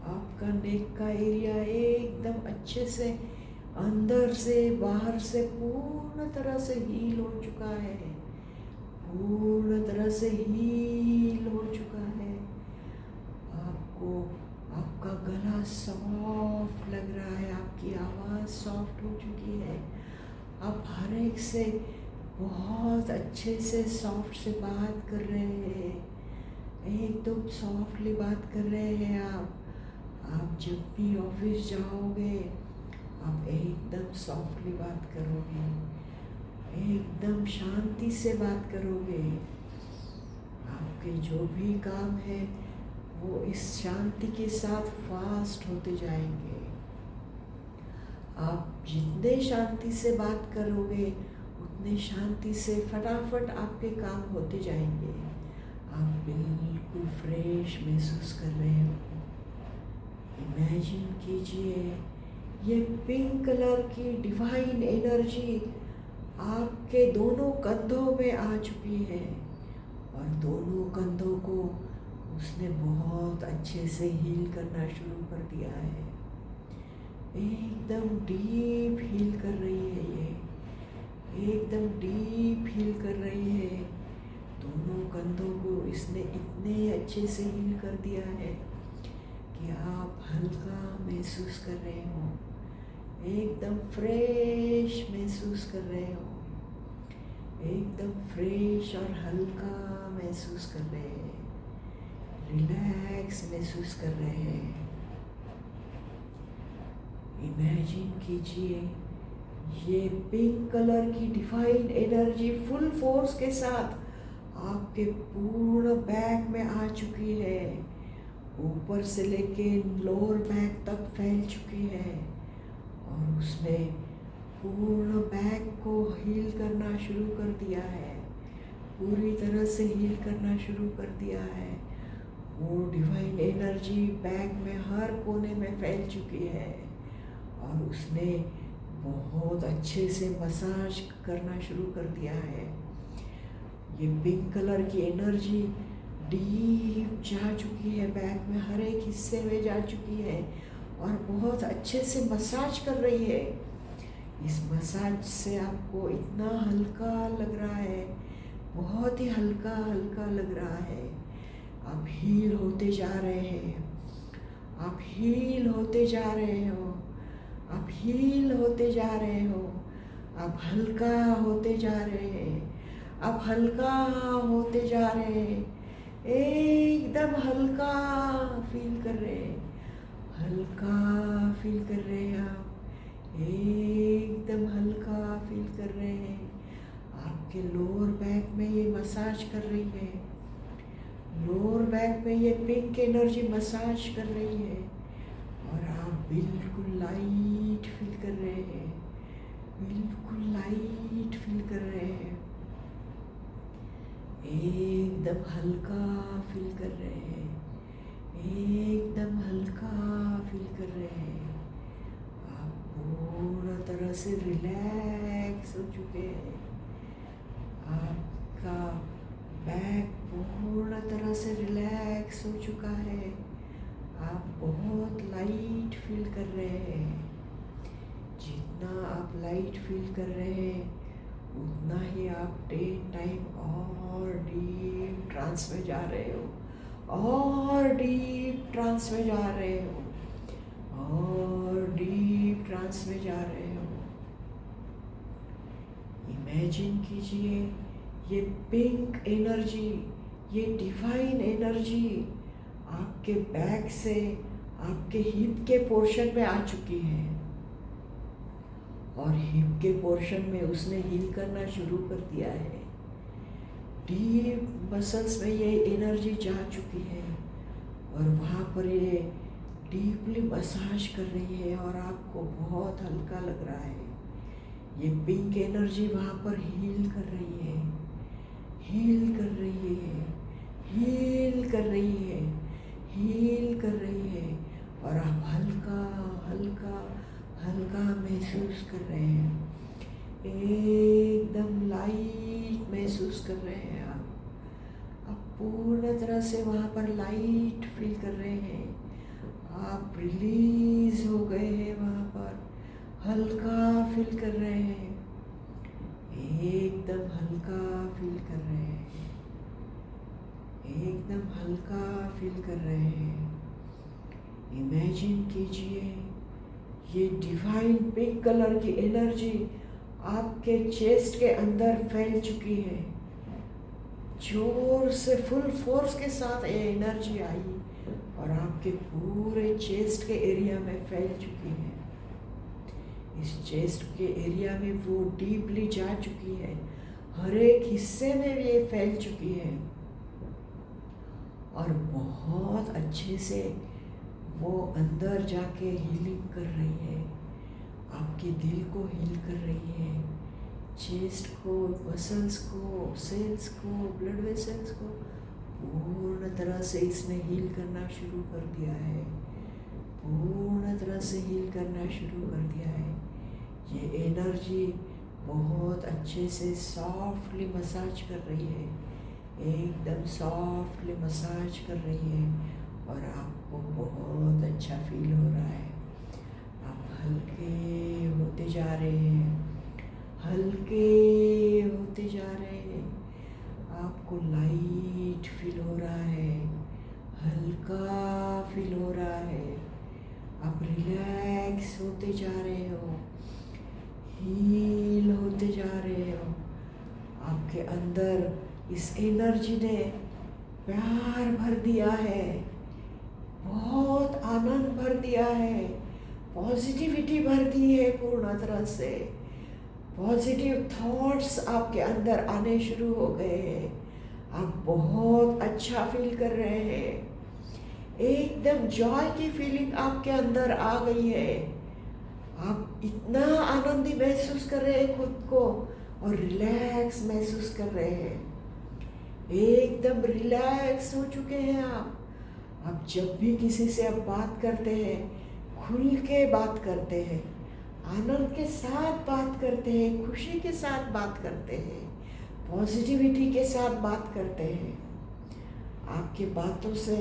आपका नेक का एरिया एकदम अच्छे से अंदर से बाहर से पूर्ण तरह से हील हो चुका है, पूर्ण तरह से हील हो चुका है। आपको आपका गला सॉफ्ट लग रहा है, आपकी आवाज़ सॉफ्ट हो चुकी है, आप हर एक से बहुत अच्छे से सॉफ्ट से बात कर रहे हैं, एकदम सॉफ्टली बात कर रहे हैं आप जब भी ऑफिस जाओगे आप एकदम सॉफ्टली बात करोगे, एकदम शांति से बात करोगे। आपके जो भी काम है वो इस शांति के साथ फास्ट होते जाएंगे। आप जितने शांति से बात करोगे उतने शांति से फटाफट आपके काम होते जाएंगे। आप बिल्कुल फ्रेश महसूस कर रहे हो। इमेजिन कीजिए ये पिंक कलर की डिवाइन एनर्जी आपके दोनों कंधों में आ चुकी है और दोनों कंधों को उसने बहुत अच्छे से हील करना शुरू कर दिया है, एकदम डीप हील कर रही है, ये एकदम डीप हील कर रही है। दोनों कंधों को इसने इतने अच्छे से हील कर दिया है कि आप हल्का महसूस कर रहे हो, एकदम फ्रेश महसूस कर रहे हो, एकदम फ्रेश और हल्का महसूस कर रहे हैं, रिलैक्स महसूस कर रहे हैं। इमेजिन कीजिए ये पिंक कलर की डिवाइन एनर्जी फुल फोर्स के साथ आपके पूर्ण बैक में आ चुकी है, ऊपर से लेके लोअर बैक तक फैल चुकी है और उसने पूर्ण बैक को हील करना शुरू कर दिया है, पूरी तरह से हील करना शुरू कर दिया है। वो डिवाइन एनर्जी बैक में हर कोने में फैल चुकी है और उसने बहुत अच्छे से मसाज करना शुरू कर दिया है। ये पिंक कलर की एनर्जी डीप जा चुकी है, बैक में हर एक हिस्से में जा चुकी है और बहुत अच्छे से मसाज कर रही है। इस मसाज से आपको इतना हल्का लग रहा है, बहुत ही हल्का हल्का लग रहा है। आप हील होते जा रहे हैं, आप हील होते जा रहे हो, आप हील होते जा रहे हो, आप हल्का होते जा रहे हैं, आप हल्का होते जा रहे हैं, एकदम हल्का फील कर रहे हैं, हल्का फील कर रहे हैं आप, एकदम हल्का फील कर रहे हैं। आपके लोअर बैक में ये मसाज कर रही है, लोअर बैक में ये पिंक एनर्जी मसाज कर रही है और आप बिल्कुल लाइट फील कर रहे हैं, बिल्कुल लाइट फील कर रहे हैं, एकदम हल्का फील कर रहे हैं, एकदम हल्का फील कर रहे हैं। आप पूरा तरह से रिलैक्स हो चुके हैं, आपका बैक पूर्ण तरह से रिलैक्स हो चुका है, आप बहुत लाइट फील कर रहे हैं। जितना आप लाइट फील कर रहे हैं उतना ही आप 10 टाइम और डीप ट्रांस में जा रहे हो, और डीप ट्रांस में जा रहे हो, और डीप ट्रांस में जा रहे हो। इमेजिन कीजिए ये पिंक एनर्जी, ये डिवाइन एनर्जी आपके बैक से आपके हिप के पोर्शन में आ चुकी है और हिप के पोर्शन में उसने हील करना शुरू कर दिया है। डीप मसल्स में ये एनर्जी जा चुकी है और वहाँ पर ये डीपली मसाज कर रही है और आपको बहुत हल्का लग रहा है। ये पिंक एनर्जी वहाँ पर हील कर रही है, हील कर रही है, हील कर रही है, हील कर रही है और आप हल्का हल्का हल्का महसूस कर रहे हैं, एकदम लाइट महसूस कर रहे हैं। आप पूर्ण तरह से वहाँ पर लाइट फील कर रहे हैं, आप रिलीज हो गए हैं, वहाँ पर हल्का फील कर रहे हैं, एकदम हल्का फील कर रहे हैं, एकदम हल्का फील कर रहे हैं। इमेजिन कीजिए ये डिवाइन पिंक कलर की एनर्जी आपके चेस्ट के अंदर फैल चुकी है। जोर से फुल फोर्स के साथ ये एनर्जी आई और आपके पूरे चेस्ट के एरिया में फैल चुकी है। इस चेस्ट के एरिया में वो डीपली जा चुकी है, हर एक हिस्से में ये फैल चुकी है और बहुत अच्छे से वो अंदर जाके हीलिंग कर रही है, आपके दिल को हील कर रही है, चेस्ट को, मसल्स को, सेल्स को, ब्लड वेसल्स को पूर्ण तरह से इसने हील करना शुरू कर दिया है, पूर्ण तरह से हील करना शुरू कर दिया है। ये एनर्जी बहुत अच्छे से सॉफ्टली मसाज कर रही है, एकदम सॉफ्टली मसाज कर रही है और आपको बहुत अच्छा फील हो रहा है। आप हल्के होते जा रहे हैं, हल्के होते जा रहे हैं, आपको लाइट फील हो रहा है, हल्का फील हो रहा है, आप रिलैक्स होते जा रहे हो, हील होते जा रहे हो। आपके अंदर इस एनर्जी ने प्यार भर दिया है, बहुत आनंद भर दिया है, पॉजिटिविटी भर दी है, पूर्ण तरह से पॉजिटिव थॉट्स आपके अंदर आने शुरू हो गए हैं। आप बहुत अच्छा फील कर रहे हैं, एकदम जॉय की फीलिंग आपके अंदर आ गई है। आप इतना आनंदी महसूस कर रहे हैं खुद को और रिलैक्स महसूस कर रहे हैं, एकदम रिलैक्स हो चुके हैं आप। आप जब भी किसी से आप बात करते हैं, खुल के बात करते हैं, आनंद के साथ बात करते हैं, खुशी के साथ बात करते हैं, पॉजिटिविटी के साथ बात करते हैं। आपकी बातों से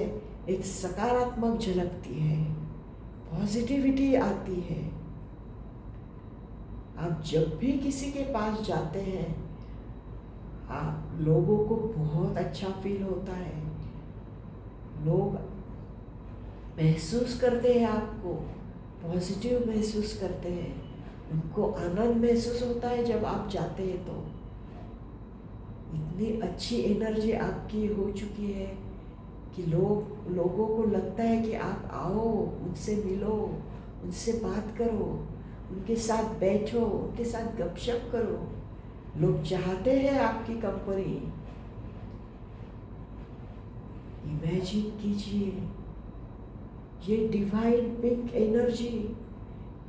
एक सकारात्मक झलकती है, पॉजिटिविटी आती है। आप जब भी किसी के पास जाते हैं, आप लोगों को बहुत अच्छा फील होता है, लोग महसूस करते हैं, आपको पॉजिटिव महसूस करते हैं, उनको आनंद महसूस होता है जब आप जाते हैं। तो इतनी अच्छी एनर्जी आपकी हो चुकी है कि लोगों को लगता है कि आप आओ, उनसे मिलो, उनसे बात करो, उनके साथ बैठो, उनके साथ गपशप करो। लोग चाहते हैं आपकी कंपनी। इमेजिन कीजिए ये डिवाइन पिंक एनर्जी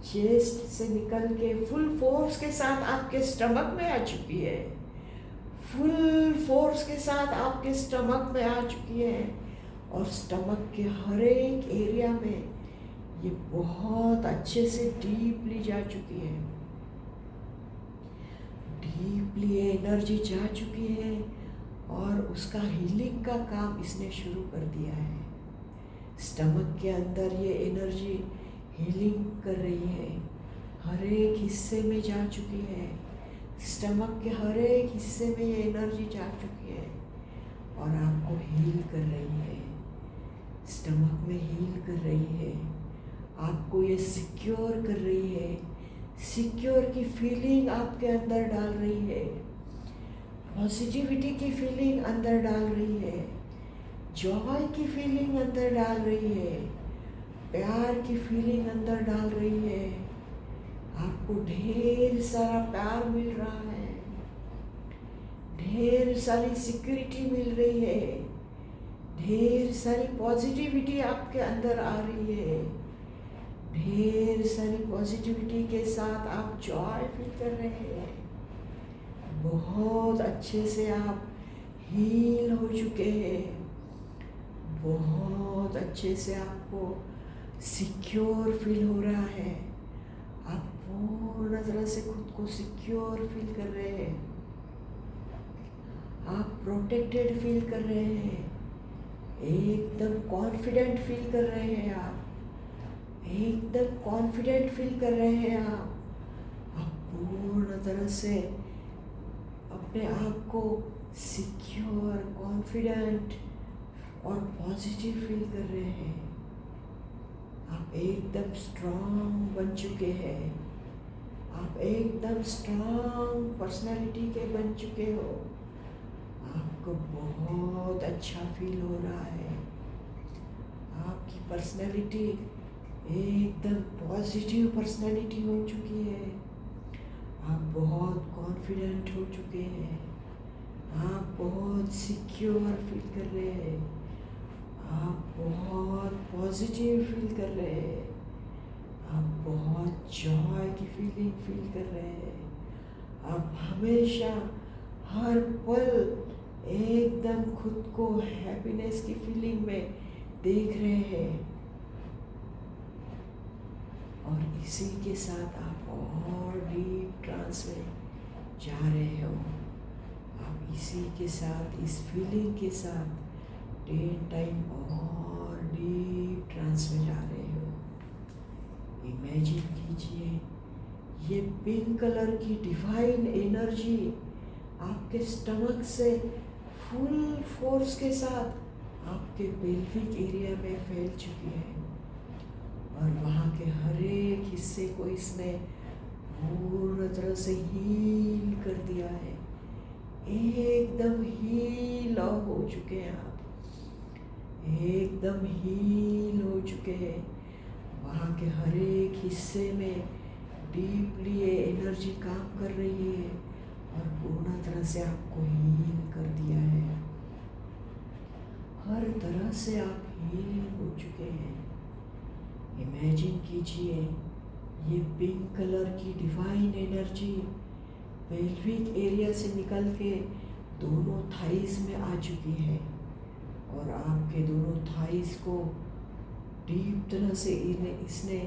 चेस्ट से निकल के फुल फोर्स के साथ आपके स्टमक में आ चुकी है। फुल फोर्स के साथ आपके स्टमक में आ चुकी है और स्टमक के हर एक एरिया में ये बहुत अच्छे से डीपली जा चुकी है। डीपली एनर्जी जा चुकी है और उसका हीलिंग का काम इसने शुरू कर दिया है। स्टमक के अंदर ये एनर्जी हीलिंग कर रही है, हर एक हिस्से में जा चुकी है। स्टमक के हर एक हिस्से में ये एनर्जी जा चुकी है और आपको हील कर रही है। स्टमक में हील कर रही है, आपको ये सिक्योर कर रही है। सिक्योर की फीलिंग आपके अंदर डाल रही है, पॉजिटिविटी की फीलिंग अंदर डाल रही है, जॉय की फीलिंग अंदर डाल रही है, प्यार की फीलिंग अंदर डाल रही है। आपको ढेर सारा प्यार मिल रहा है, ढेर सारी सिक्योरिटी मिल रही है, ढेर सारी पॉजिटिविटी आपके अंदर आ रही है। ढेर सारी पॉजिटिविटी के साथ आप जॉय फील कर रहे हैं। बहुत अच्छे से आप हील हो चुके हैं। बहुत अच्छे से आपको सिक्योर फील हो रहा है। आप पूर्ण तरह से खुद को सिक्योर फील कर रहे हैं। आप प्रोटेक्टेड फील कर रहे हैं। एकदम कॉन्फिडेंट फील कर रहे हैं। आप एकदम कॉन्फिडेंट फील कर रहे हैं। आप पूर्ण तरह से अपने आप को सिक्योर, कॉन्फिडेंट और पॉजिटिव फील कर रहे हैं। आप एकदम स्ट्रांग बन चुके हैं। आप एकदम स्ट्रांग पर्सनालिटी के बन चुके हो। आपको बहुत अच्छा फील हो रहा है। आपकी पर्सनालिटी एकदम पॉजिटिव पर्सनालिटी हो चुकी है। आप बहुत कॉन्फिडेंट हो चुके हैं। आप बहुत सिक्योर फील कर रहे हैं। आप बहुत पॉजिटिव फील कर रहे हैं। आप बहुत जॉय की फीलिंग फील कर रहे हैं। आप हमेशा हर पल एकदम खुद को हैप्पीनेस की फीलिंग में देख रहे हैं। और इसी के साथ आप और डीप ट्रांस में जा रहे हो। आप इसी के साथ, इस फीलिंग के साथ 10 टाइम और डीप ट्रांस में जा रहे हो। इमेजिन कीजिए ये पिंक कलर की डिवाइन एनर्जी आपके स्टमक से फुल फोर्स के साथ आपके पेल्विक एरिया में फैल चुकी है और वहाँ के हर एक हिस्से को इसने पूर्ण तरह से हील कर दिया है। एकदम हील हो चुके हैं आप। एकदम हील हो चुके हैं। वहाँ के हर एक हिस्से में डीपली ये एनर्जी काम कर रही है और पूर्ण तरह से आपको हील कर दिया है। हर तरह से आप हील हो चुके हैं। इमेजिन कीजिए ये पिंक कलर की डिवाइन एनर्जी पेल्विक एरिया से निकल के दोनों थाइस में आ चुकी है और आपके दोनों थाइस को डीप तरह से इसने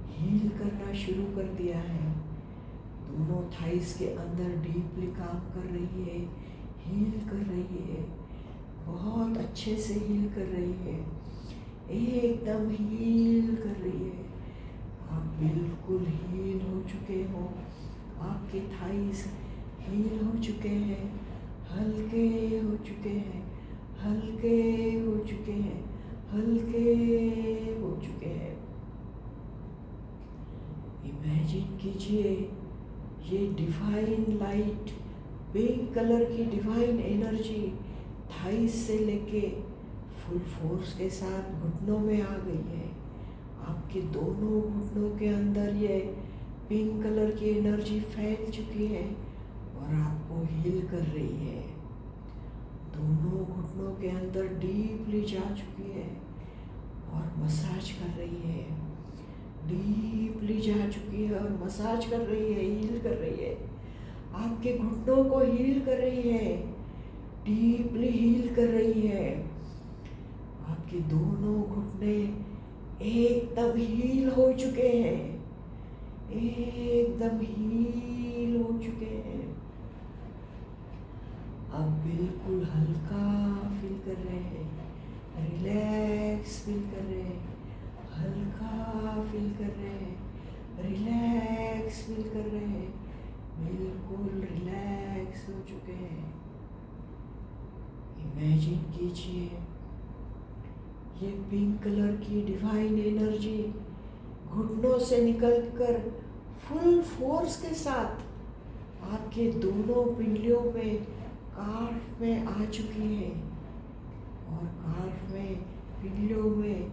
हील करना शुरू कर दिया है। दोनों थाइस के अंदर डीपली काम कर रही है, हील कर रही है, बहुत अच्छे से हील कर रही है, एकदम हील कर रही है। आप बिल्कुल हील हो चुके हो। आपके थाइस हील हो चुके हैं, हल्के हो चुके हैं, हल्के हो चुके हैं, हल्के हो चुके हैं। इमेजिन कीजिए ये डिवाइन लाइट, पिंक कलर की डिवाइन एनर्जी थाइस से लेके फुल फोर्स के साथ घुटनों में आ गई है। आपके दोनों घुटनों के अंदर ये पिंक कलर की एनर्जी फैल चुकी है और आपको हील कर रही है। दोनों घुटनों के अंदर डीपली जा चुकी है और मसाज कर रही है। डीपली जा चुकी है और मसाज कर रही है, हील कर रही है। आपके घुटनों को हील कर रही है, डीपली हील कर रही है। आपके दोनों घुटने एकदम हील हो चुके हैं, एकदम हील हो चुके हैं। आप बिल्कुल हल्का फील कर रहे हैं, रिलैक्स फील कर रहे हैं, हल्का फील कर रहे हैं, रिलैक्स फील कर रहे हैं, बिल्कुल रिलैक्स हो चुके हैं। इमेजिन कीजिए ये पिंक कलर की डिवाइन एनर्जी घुटनों से निकलकर फुल फोर्स के साथ आपके दोनों पिंडलियों में, काफ में आ चुकी है और काफ में, पिंडलियों में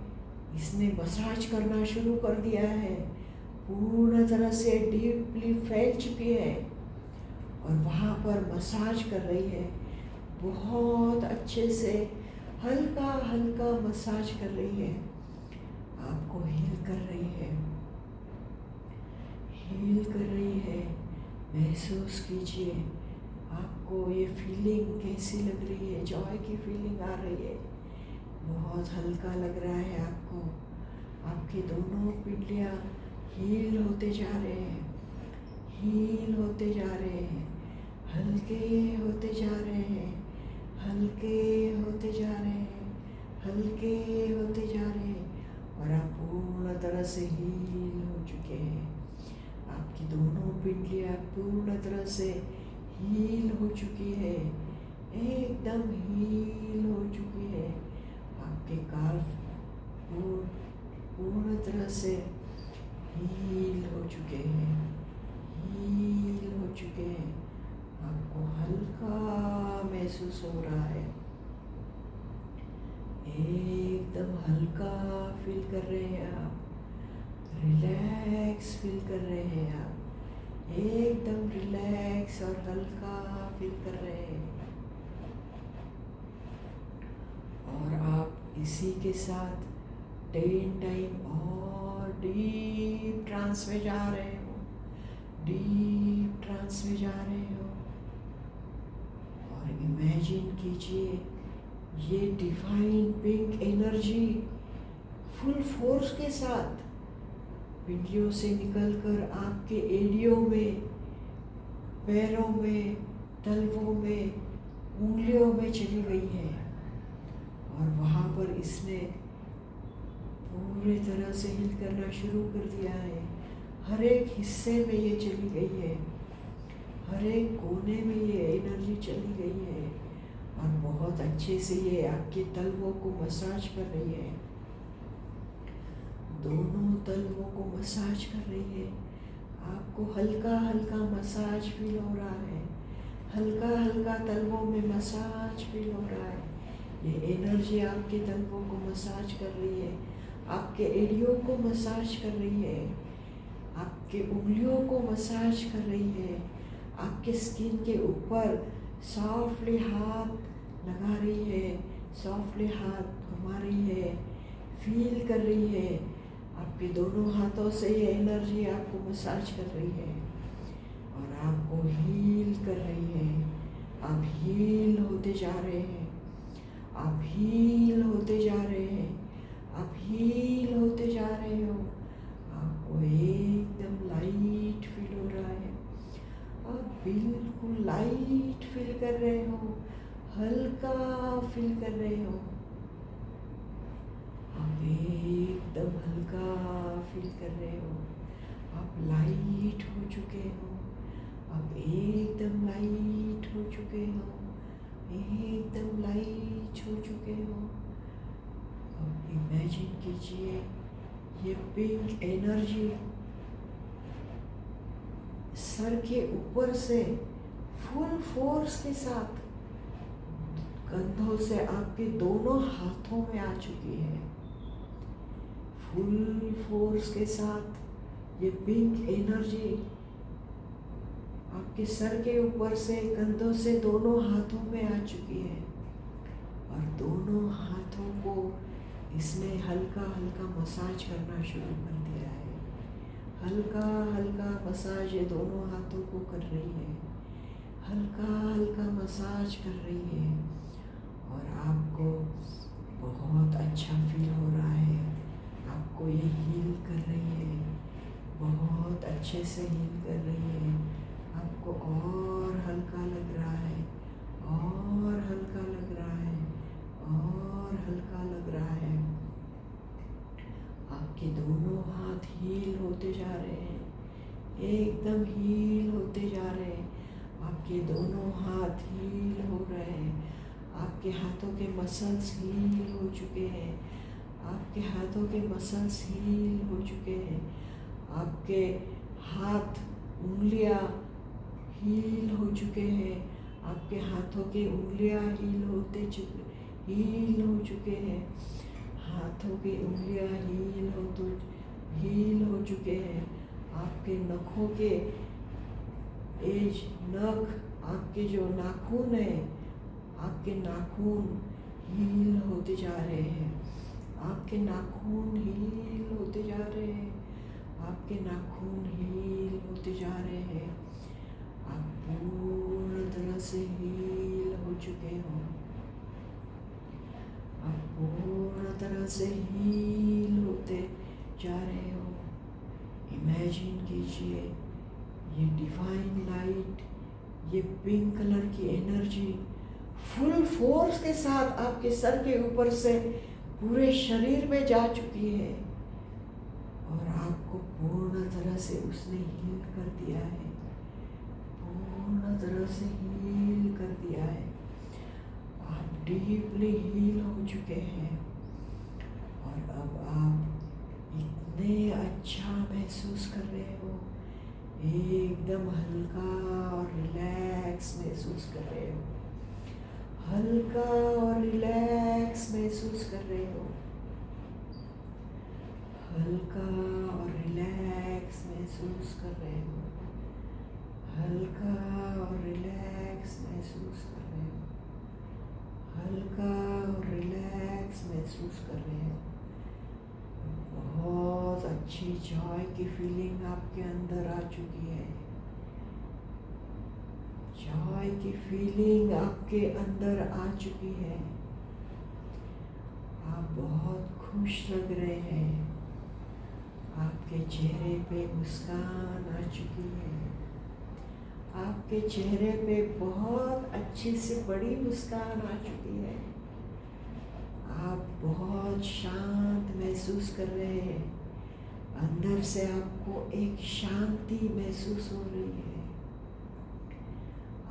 इसने मसाज करना शुरू कर दिया है। पूर्ण तरह से डीपली फैल चुकी है और वहाँ पर मसाज कर रही है। बहुत अच्छे से हल्का हल्का मसाज कर रही है, आपको हील कर रही है, हील कर रही है। महसूस कीजिए आपको ये फीलिंग कैसी लग रही है। जॉय की फीलिंग आ रही है, बहुत हल्का लग रहा है आपको। आपकी दोनों पिंडलियाँ हील होते जा रहे हैं, हील होते जा रहे हैं, हल्के होते जा रहे हैं, हल्के होते जा रहे हैं, हल्के होते जा रहे हैं और आप पूर्ण तरह से हील हो चुके हैं। आपकी दोनों पिंडलियाँ पूर्ण तरह से हील हो चुकी है, एकदम हील हो चुकी है। आपके काफ पूर्ण तरह से हील हो चुके हैं, हील हो चुके हैं। आपको हल्का महसूस हो रहा है, एकदम हल्का फील कर रहे हैं आप, रिलैक्स फील कर रहे हैं आप, एकदम रिलैक्स और हल्का फील कर रहे हैं। और आप इसी के साथ 10 टाइम और डीप ट्रांस में जा रहे हो, डीप ट्रांस में जा रहे हो। और इमेजिन कीजिए ये divine pink energy full force के साथ पिंडलियों से निकलकर आपके एड़ियों में, पैरों में, तलवों में, उंगलियों में चली गई है और वहाँ पर इसने पूरी तरह से हील करना शुरू कर दिया है। हर एक हिस्से में ये चली गई है, हर एक कोने में ये एनर्जी चली गई है और बहुत अच्छे से ये आपके तलवों को मसाज कर रही है, दोनों तलवों को मसाज कर रही है। आपको हल्का हल्का मसाज फील हो रहा है, हल्का हल्का तलवों में मसाज फील हो रहा है। ये एनर्जी आपके तलवों को मसाज कर रही है, आपके एड़ियों को मसाज कर रही है, आपके उंगलियों को मसाज कर रही है, आपके स्किन के ऊपर सॉफ्टली हाथ लगा रही है, सॉफ्टली हाथ घुमा रही है, फील कर रही है। आपके दोनों हाथों से ये एनर्जी आपको मसाज कर रही है और आपको हील कर रही है। आप हील होते जा रहे हैं, आप हील होते जा रहे हैं, आप हील होते जा रहे हो। आपको एकदम लाइट फील हो रहा है, आप बिल्कुल लाइट फील कर रहे हो, हल्का फील कर रहे हो। आप एकदम हल्का फील कर रहे हो, आप लाइट हो चुके हो, आप एकदम लाइट हो चुके हो, एकदम लाइट हो चुके हो। अब इमेजिन कीजिए ये पिंक एनर्जी सर के ऊपर से फुल फोर्स के साथ कंधों से आपके दोनों हाथों में आ चुकी है। फुल फोर्स के साथ ये पिंक एनर्जी आपके सर के ऊपर से कंधों से दोनों हाथों में आ चुकी है और दोनों हाथों को इसने हल्का हल्का मसाज करना शुरू कर दिया है। हल्का हल्का मसाज ये दोनों हाथों को कर रही है, हल्का हल्का मसाज कर रही है और आपको बहुत अच्छा फील हो रहा है। आपको ये हील कर रही है, बहुत अच्छे से हील कर रही है। आपको और हल्का लग रहा है, और हल्का लग रहा है, और हल्का लग रहा है। आपके दोनों हाथ हील होते जा रहे हैं, एकदम हील होते जा रहे हैं। आपके दोनों हाथ हील हो रहे हैं। आपके हाथों के मसल्स हील हो चुके हैं, आपके हाथों के मसल्स हील हो चुके हैं। आपके हाथ उंगलियां हील हो चुके हैं, आपके हाथों की उंगलियां हील हो चुके हैं। हाथों की उंगलियां हील हो चुके हैं। आपके नखों के नख, आपके जो नाखून है, आपके नाखून हील होते जा रहे हैं। आपके नाखून हील होते जा रहे हैं, आपके नाखून हील होते जा रहे हैं। आप पूर्ण तरह से हील हो चुके हो, आप पूर्ण तरह से हील होते जा रहे हो। इमेजिन कीजिए ये डिवाइन लाइट, ये पिंक कलर की एनर्जी फुल फोर्स के साथ आपके सर के ऊपर से पूरे शरीर में जा चुकी है और आपको पूर्ण तरह से उसने हील कर दिया है, पूर्ण तरह से हील कर दिया है। आप डीपली हील हो चुके हैं और अब आप इतने अच्छा महसूस कर रहे हो, एकदम हल्का और रिलैक्स महसूस कर रहे हो, हल्का और रिलैक्स महसूस कर रहे हो, हल्का और रिलैक्स महसूस कर रहे हो, हल्का और रिलैक्स महसूस कर रहे हो, हल्का और रिलैक्स महसूस कर रहे हो। बहुत अच्छी जॉय की फीलिंग आपके अंदर आ चुकी है, जॉय की फीलिंग आपके अंदर आ चुकी है। आप बहुत खुश लग रहे हैं, आपके चेहरे पे मुस्कान आ चुकी है, आपके चेहरे पे बहुत अच्छी सी बड़ी मुस्कान आ चुकी है। आप बहुत शांत महसूस कर रहे हैं, अंदर से आपको एक शांति महसूस हो रही है।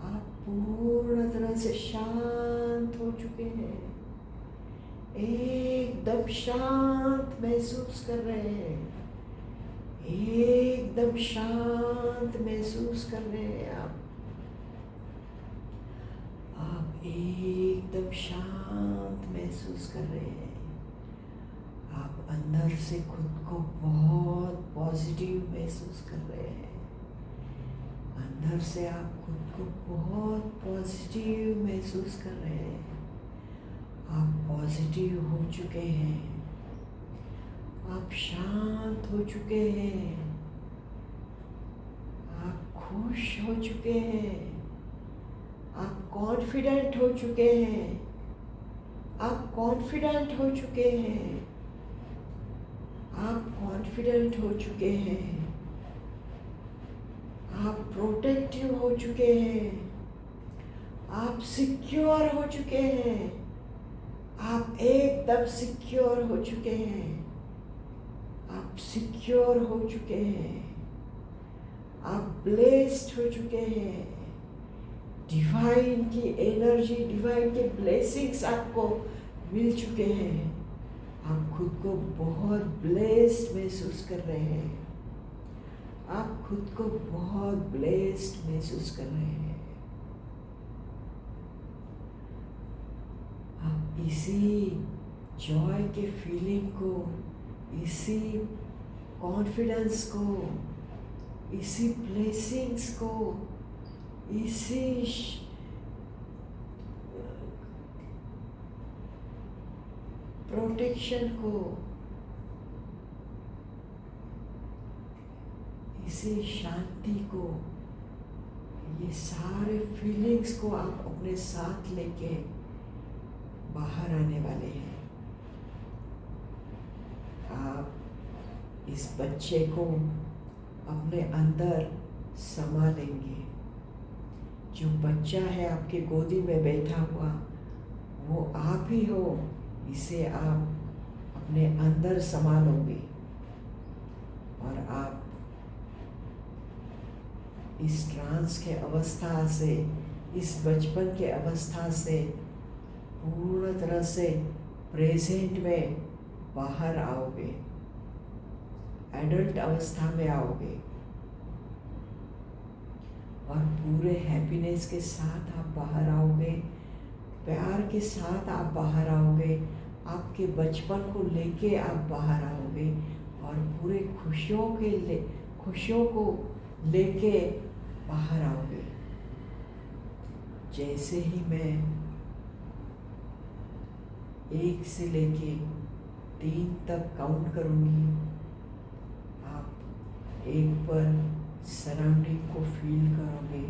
आप पूर्ण तरह से शांत हो चुके हैं, एकदम शांत महसूस कर रहे हैं, एकदम शांत महसूस कर रहे हैं। आप एकदम शांत महसूस कर रहे हैं। आप अंदर से खुद को बहुत पॉजिटिव महसूस कर रहे हैं, अंदर से आप खुद को बहुत पॉजिटिव महसूस कर रहे हैं। आप पॉजिटिव हो चुके हैं, आप शांत हो चुके हैं, आप खुश हो चुके हैं, आप कॉन्फिडेंट हो चुके हैं, आप कॉन्फिडेंट हो चुके हैं, आप कॉन्फिडेंट हो चुके हैं, आप प्रोटेक्टिव हो चुके हैं, आप सिक्योर हो चुके हैं, आप एकदम सिक्योर हो चुके हैं, आप सिक्योर हो चुके हैं, आप ब्लेस्ड हो चुके हैं। डिवाइन की एनर्जी, डिवाइन के ब्लेसिंग्स आपको मिल चुके हैं। आप खुद को बहुत ब्लेस्ड महसूस कर रहे हैं, आप खुद को बहुत ब्लेस्ड महसूस कर रहे हैं। इसी जॉय के फीलिंग को, इसी कॉन्फिडेंस को, इसी ब्लेसिंग्स को, इसी प्रोटेक्शन को, इसी शांति को, ये सारे फीलिंग्स को आप अपने साथ लेके बाहर आने वाले हैं। आप इस बच्चे को अपने अंदर समा लेंगे। जो बच्चा है आपके गोदी में बैठा हुआ, वो आप ही हो। इसे आप अपने अंदर समा लोगे और आप इस ट्रांस के अवस्था से, इस बचपन के अवस्था से पूर्ण तरह से प्रेजेंट में बाहर आओगे, एडल्ट अवस्था में आओगे और पूरे हैप्पीनेस के साथ आप बाहर आओगे, प्यार के साथ आप बाहर आओगे, आपके बचपन को लेके आप बाहर आओगे और पूरे खुशियों को लेके बाहर आओगे। जैसे ही मैं 1 से लेके 3 तक काउंट करूँगी, आप 1 पर सराउंडिंग को फील करोगे,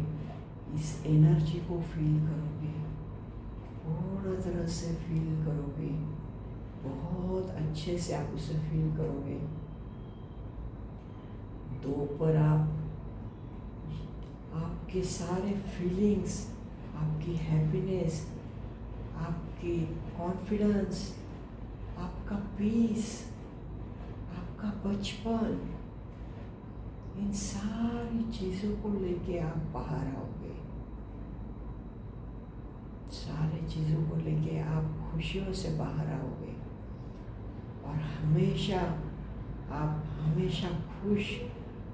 इस एनर्जी को फील करोगे, पूर्ण तरह से फील करोगे, बहुत अच्छे से आप उसे फील करोगे। 2 पर आपके सारे फीलिंग्स, आपकी हैप्पीनेस, आपकी कॉन्फिडेंस, आपका पीस, आपका बचपन, इन सारी चीज़ों को लेके आप बाहर आओगे। सारे चीज़ों को लेके आप खुशियों से बाहर आओगे और आप हमेशा खुश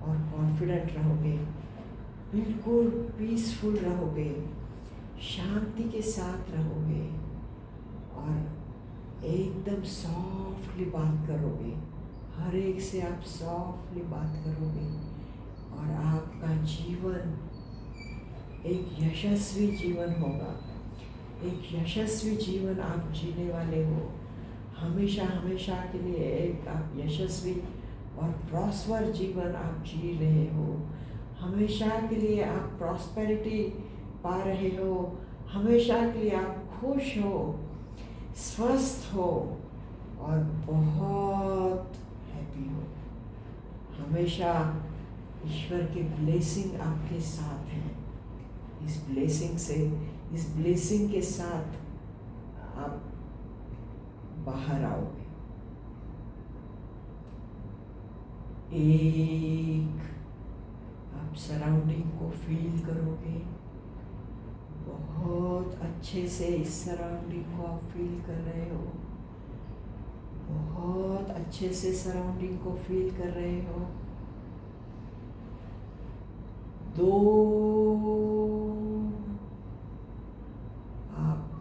और कॉन्फिडेंट रहोगे, बिल्कुल पीसफुल रहोगे, शांति के साथ रहोगे और एकदम सॉफ्टली बात करोगे। हर एक से आप सॉफ्टली बात करोगे और आपका जीवन एक यशस्वी जीवन होगा। एक यशस्वी जीवन आप जीने वाले हो। हमेशा के लिए एक आप यशस्वी और प्रॉस्पर जीवन आप जी रहे हो। हमेशा के लिए आप प्रॉस्पेरिटी पा रहे हो। हमेशा के लिए आप खुश हो, स्वस्थ हो और बहुत हैप्पी हो। हमेशा ईश्वर की ब्लेसिंग आपके साथ है। इस ब्लेसिंग के साथ आप बाहर आओगे। आप सराउंडिंग को फील करोगे। बहुत अच्छे से इस सराउंडिंग को आप फील कर रहे हो। बहुत अच्छे से सराउंडिंग को फील कर रहे हो। 2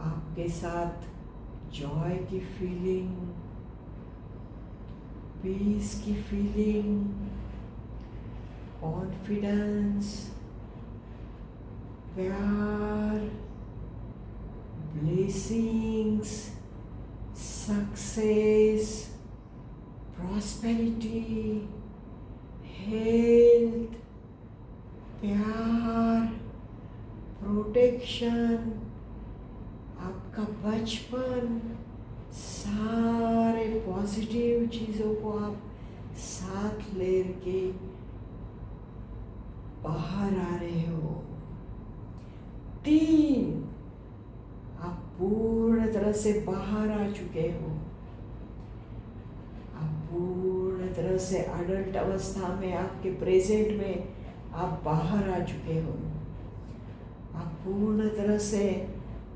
आपके साथ जॉय की फीलिंग, पीस की फीलिंग, कॉन्फिडेंस, प्यार, ब्लेसिंग्स, सक्सेस, प्रॉस्पेरिटी, हेल्थ, प्यार, प्रोटेक्शन, आपका बचपन, सारे पॉजिटिव चीज़ों को आप साथ लेके बाहर आ रहे हो। 3 आप पूर्ण तरह से बाहर आ चुके हो। आप पूर्ण तरह से अडल्ट अवस्था में, आपके प्रेजेंट में आप बाहर आ चुके हो। आप पूर्ण तरह से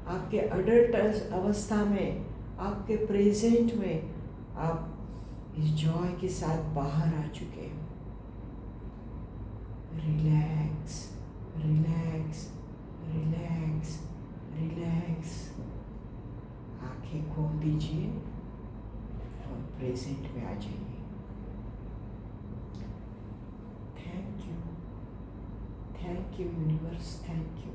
आपके अडल्ट अवस्था में, आपके प्रेजेंट में आप इस जॉय के साथ बाहर आ चुके हो। Relax, relax, relax, relax. आंखें खोल दीजिए और प्रेजेंट में आ जाइए। Thank you universe, thank you.